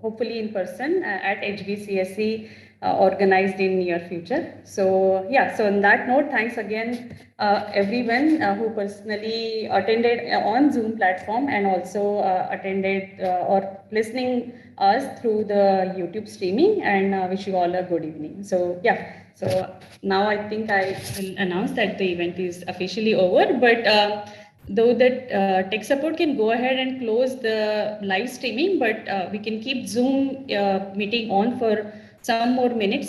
hopefully in person at HBCSE organized in near future. So yeah, so on that note, thanks again everyone who personally attended on Zoom platform and also attended or listening us through the YouTube streaming, and wish you all a good evening. So yeah, so now I think I will announce that the event is officially over, but though that tech support can go ahead and close the live streaming, but we can keep Zoom meeting on for some more minutes.